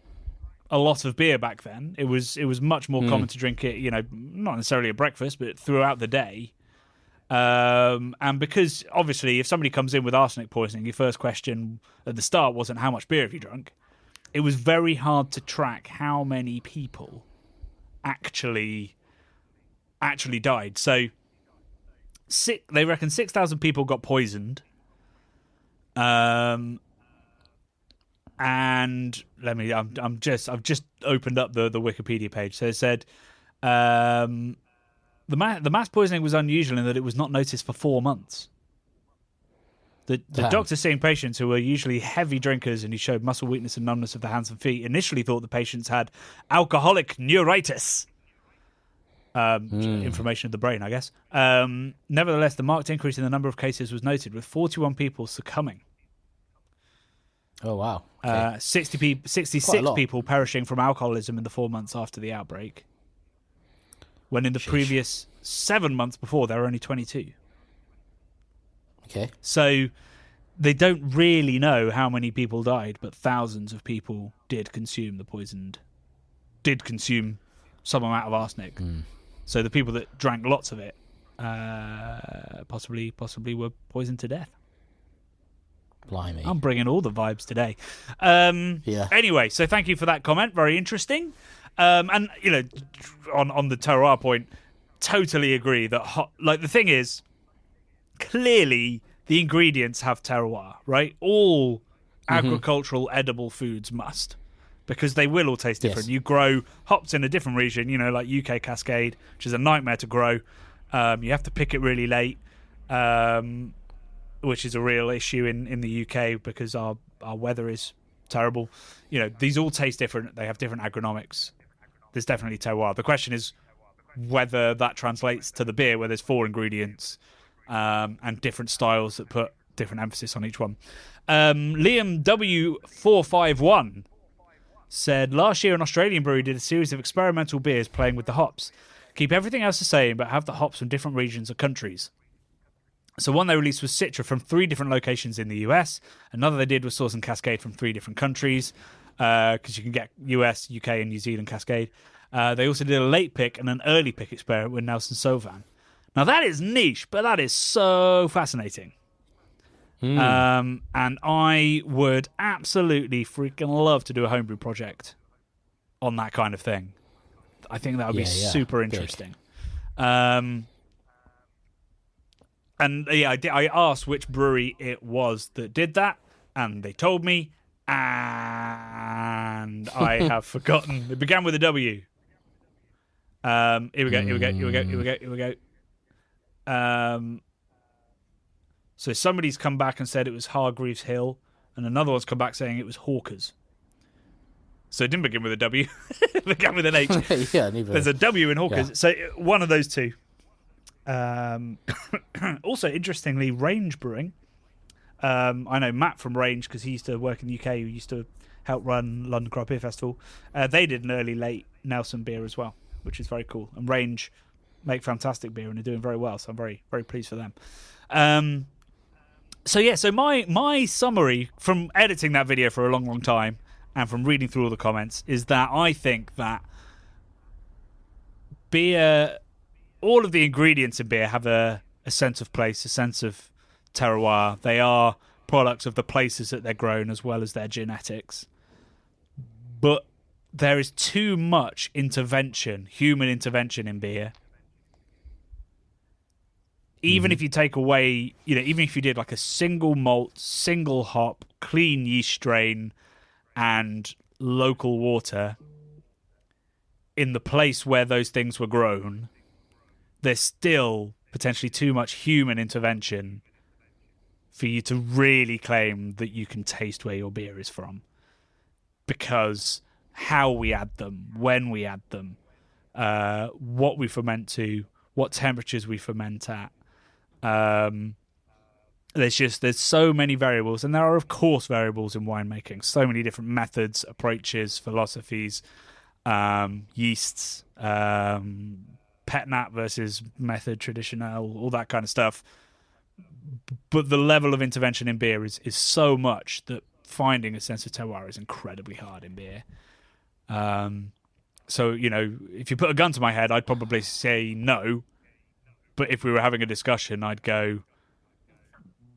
a lot of beer back then. It was much more common to drink it, not necessarily at breakfast, but throughout the day. And because obviously, if somebody comes in with arsenic poisoning, your first question at the start wasn't how much beer have you drunk. It was very hard to track how many people actually died. So they reckon 6,000 people got poisoned. And I've just opened up the Wikipedia page. So it said the mass poisoning was unusual in that it was not noticed for 4 months. The doctor seeing patients who were usually heavy drinkers and who showed muscle weakness and numbness of the hands and feet initially thought the patients had alcoholic neuritis. Inflammation of the brain, I guess. Nevertheless, the marked increase in the number of cases was noted, with 41 people succumbing. Oh, wow. Okay. 66 people perishing from alcoholism in the 4 months after the outbreak, when in the previous 7 months before, there were only 22. Okay. So they don't really know how many people died, but thousands of people did consume some amount of arsenic. So the people that drank lots of it possibly were poisoned to death. Blimey. I'm bringing all the vibes today. Yeah. Anyway, so thank you for that comment. Very interesting. And, on the terroir point, totally agree that the thing is, clearly the ingredients have terroir, right? All agricultural edible foods must, because they will all taste different. Yes. You grow hops in a different region, like UK Cascade, which is a nightmare to grow. You have to pick it really late, which is a real issue in the UK because our weather is terrible. These all taste different. They have different agronomics. There's definitely terroir. The question is whether that translates to the beer, where there's 4 ingredients and different styles that put different emphasis on each one. Liam W451 said, last year an Australian brewery did a series of experimental beers playing with the hops. Keep everything else the same, but have the hops from different regions or countries. So one they released was Citra from 3 different locations in the US. Another they did was Source and Cascade from 3 different countries, because you can get US, UK, and New Zealand Cascade. They also did a late pick and an early pick experiment with Nelson Sauvin. Now that is niche, but that is so fascinating. And I would absolutely freaking love to do a homebrew project on that kind of thing. I think that would be super interesting. I asked which brewery it was that did that, and they told me, and I have forgotten. It began with a W. Here we go. So somebody's come back and said it was Hargreaves Hill, and another one's come back saying it was Hawkers. So it didn't begin with a W. It began with an H. Yeah, neither. There's a W in Hawkers. Yeah. So one of those two. Also, interestingly, Range Brewing. I know Matt from Range because he used to work in the UK. Who used to help run London Craft Beer Festival. They did an early late Nelson beer as well, which is very cool. And Range make fantastic beer and are doing very well. So I'm very, very pleased for them. So my summary from editing that video for a long, long time and from reading through all the comments is that I think that beer, all of the ingredients in beer have a a sense of place, a sense of terroir. They are products of the places that they're grown as well as their genetics. But there is too much intervention, human intervention in beer. Even if you take away, even if you did like a single malt, single hop, clean yeast strain and local water in the place where those things were grown, there's still potentially too much human intervention for you to really claim that you can taste where your beer is from. Because how we add them, when we add them, what we ferment to, what temperatures we ferment at. There's so many variables, and there are of course variables in winemaking. So many different methods, approaches, philosophies, yeasts, pet nat versus method traditional, all that kind of stuff. But the level of intervention in beer is so much that finding a sense of terroir is incredibly hard in beer. So, if you put a gun to my head, I'd probably say no. But if we were having a discussion, I'd go,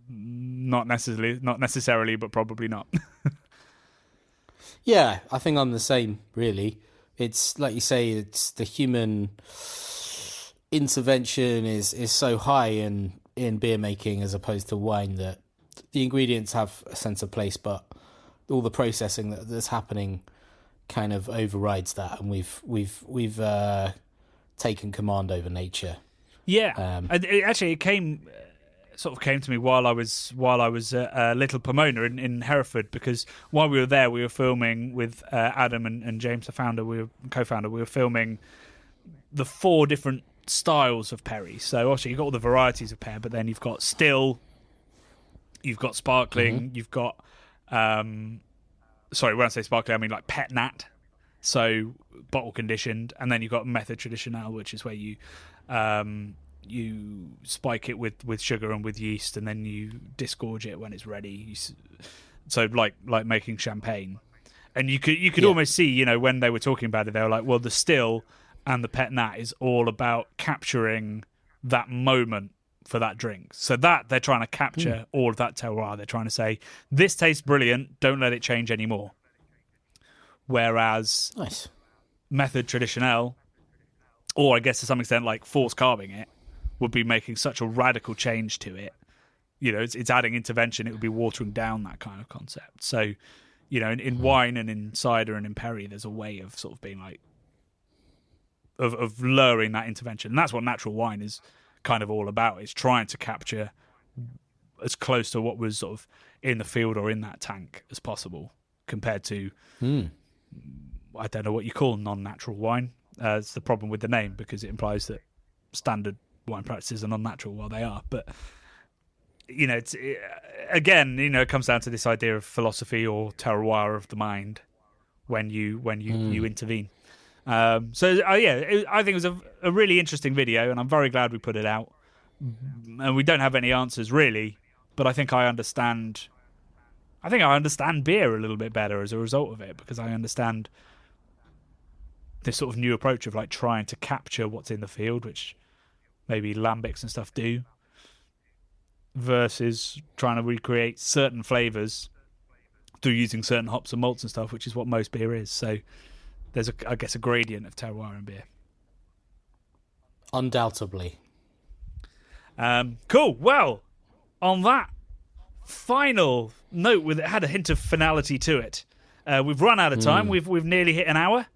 not necessarily, but probably not. Yeah, I think I'm the same, really. It's like you say, it's the human intervention is so high in beer making as opposed to wine that the ingredients have a sense of place, but all the processing that's happening kind of overrides that, and we've taken command over nature. Yeah, it came to me while I was at Little Pomona in Hereford, because while we were there, we were filming with Adam and James, the founder, co-founder. We were filming the 4 different styles of perry. So obviously you've got all the varieties of pear, but then you've got still, you've got sparkling, you've got sorry, when I say sparkling, I mean like pet nat, so bottle conditioned, and then you've got method traditional, which is where you spike it with sugar and with yeast, and then you disgorge it when it's ready. So like making champagne, and you could almost see, when they were talking about it, they were like, well, the still and the pet nat is all about capturing that moment for that drink. So that they're trying to capture all of that terroir. They're trying to say, this tastes brilliant, don't let it change anymore. Whereas nice method traditional, or I guess to some extent like force carving it, would be making such a radical change to it. It's adding intervention. It would be watering down that kind of concept. So, in wine and in cider and in perry, there's a way of sort of being like, of lowering that intervention. And that's what natural wine is kind of all about. It's trying to capture as close to what was sort of in the field or in that tank as possible, compared to, I don't know what you call non-natural wine. It's the problem with the name, because it implies that standard wine practices are non-natural while they are. But it comes down to this idea of philosophy or terroir of the mind when you intervene. I think it was a really interesting video, and I'm very glad we put it out. And we don't have any answers really, but I think I understand beer a little bit better as a result of it, because I understand this sort of new approach of like trying to capture what's in the field, which maybe lambics and stuff do, versus trying to recreate certain flavors through using certain hops and malts and stuff, which is what most beer is. So there's I guess a gradient of terroir in beer. Undoubtedly. Cool. Well, on that final note, it had a hint of finality to it. We've run out of time. We've nearly hit an hour.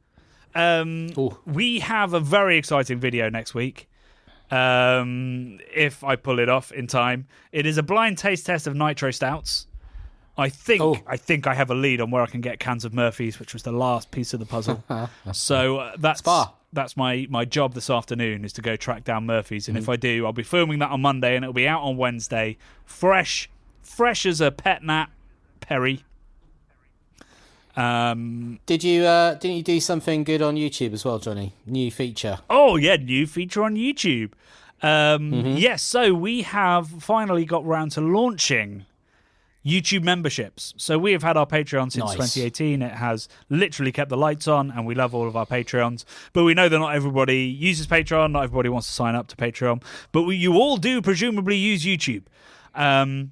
We have a very exciting video next week. If I pull it off in time, it is a blind taste test of nitro stouts. I think I have a lead on where I can get cans of Murphy's, which was the last piece of the puzzle. So that's my job this afternoon, is to go track down Murphy's, and if I do, I'll be filming that on Monday, and it'll be out on Wednesday, fresh as a pet nat perry. Didn't you do something good on YouTube as well, Johnny? New feature. Oh yeah, new feature on YouTube. Yes, so we have finally got round to launching YouTube memberships. So we have had our Patreon since 2018. It has literally kept the lights on, and we love all of our Patreons. But we know that not everybody uses Patreon. Not everybody wants to sign up to Patreon. But you all do presumably use YouTube. And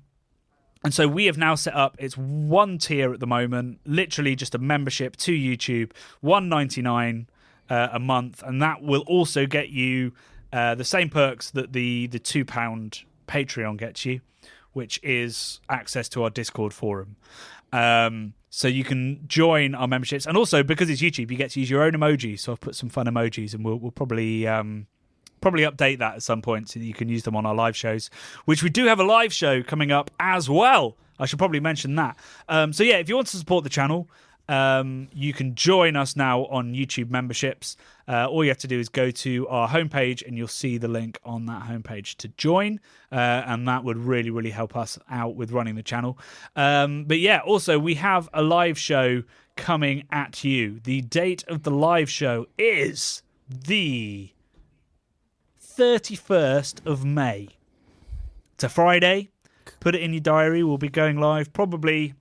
so we have now set up, it's one tier at the moment, literally just a membership to YouTube, $1.99 a month. And that will also get you the same perks that the £2 Patreon gets you, which is access to our Discord forum. So you can join our memberships. And also, because it's YouTube, you get to use your own emojis. So I've put some fun emojis, and we'll probably update that at some point so that you can use them on our live shows, which we do have a live show coming up as well. I should probably mention that. So yeah, if you want to support the channel, you can join us now on YouTube memberships. All you have to do is go to our homepage, and you'll see the link on that homepage to join. And that would really, really help us out with running the channel. But yeah, also we have a live show coming at you. The date of the live show is the 31st of May. It's a Friday. Put it in your diary. We'll be going live probably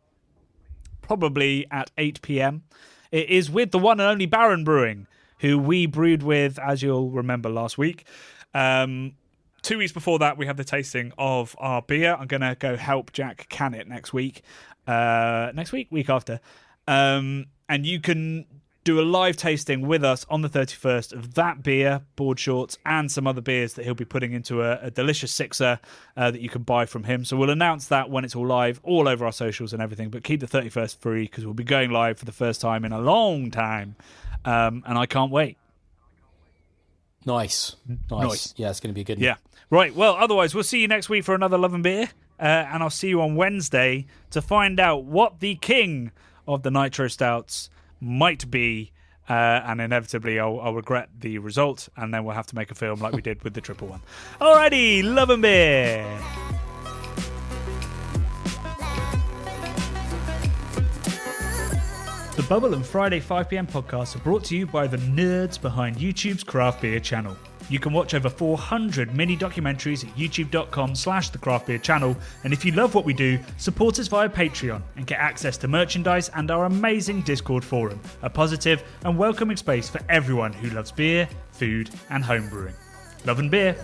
at 8 p.m. It is with the one and only Baron Brewing, who we brewed with, as you'll remember, last week. 2 weeks before that, we had the tasting of our beer. I'm going to go help Jack can it next week. Week after. And you can do a live tasting with us on the 31st of that beer, Board Shorts, and some other beers that he'll be putting into a delicious sixer that you can buy from him. So we'll announce that when it's all live, all over our socials and everything. But keep the 31st free, because we'll be going live for the first time in a long time. And I can't wait. Nice. Yeah, it's going to be a good one. Yeah. Right. Well, otherwise, we'll see you next week for another Love and Beer. And I'll see you on Wednesday to find out what the king of the Nitro Stouts might be, and inevitably I'll regret the result, and then we'll have to make a film like we did with the triple one. Alrighty, Love and Beer. The Bubble and Friday 5pm podcasts are brought to you by the nerds behind YouTube's craft beer channel. You can watch over 400 mini documentaries at youtube.com/the craft beer channel. And if you love what we do, support us via Patreon and get access to merchandise and our amazing Discord forum, a positive and welcoming space for everyone who loves beer, food, and homebrewing. Love and Beer.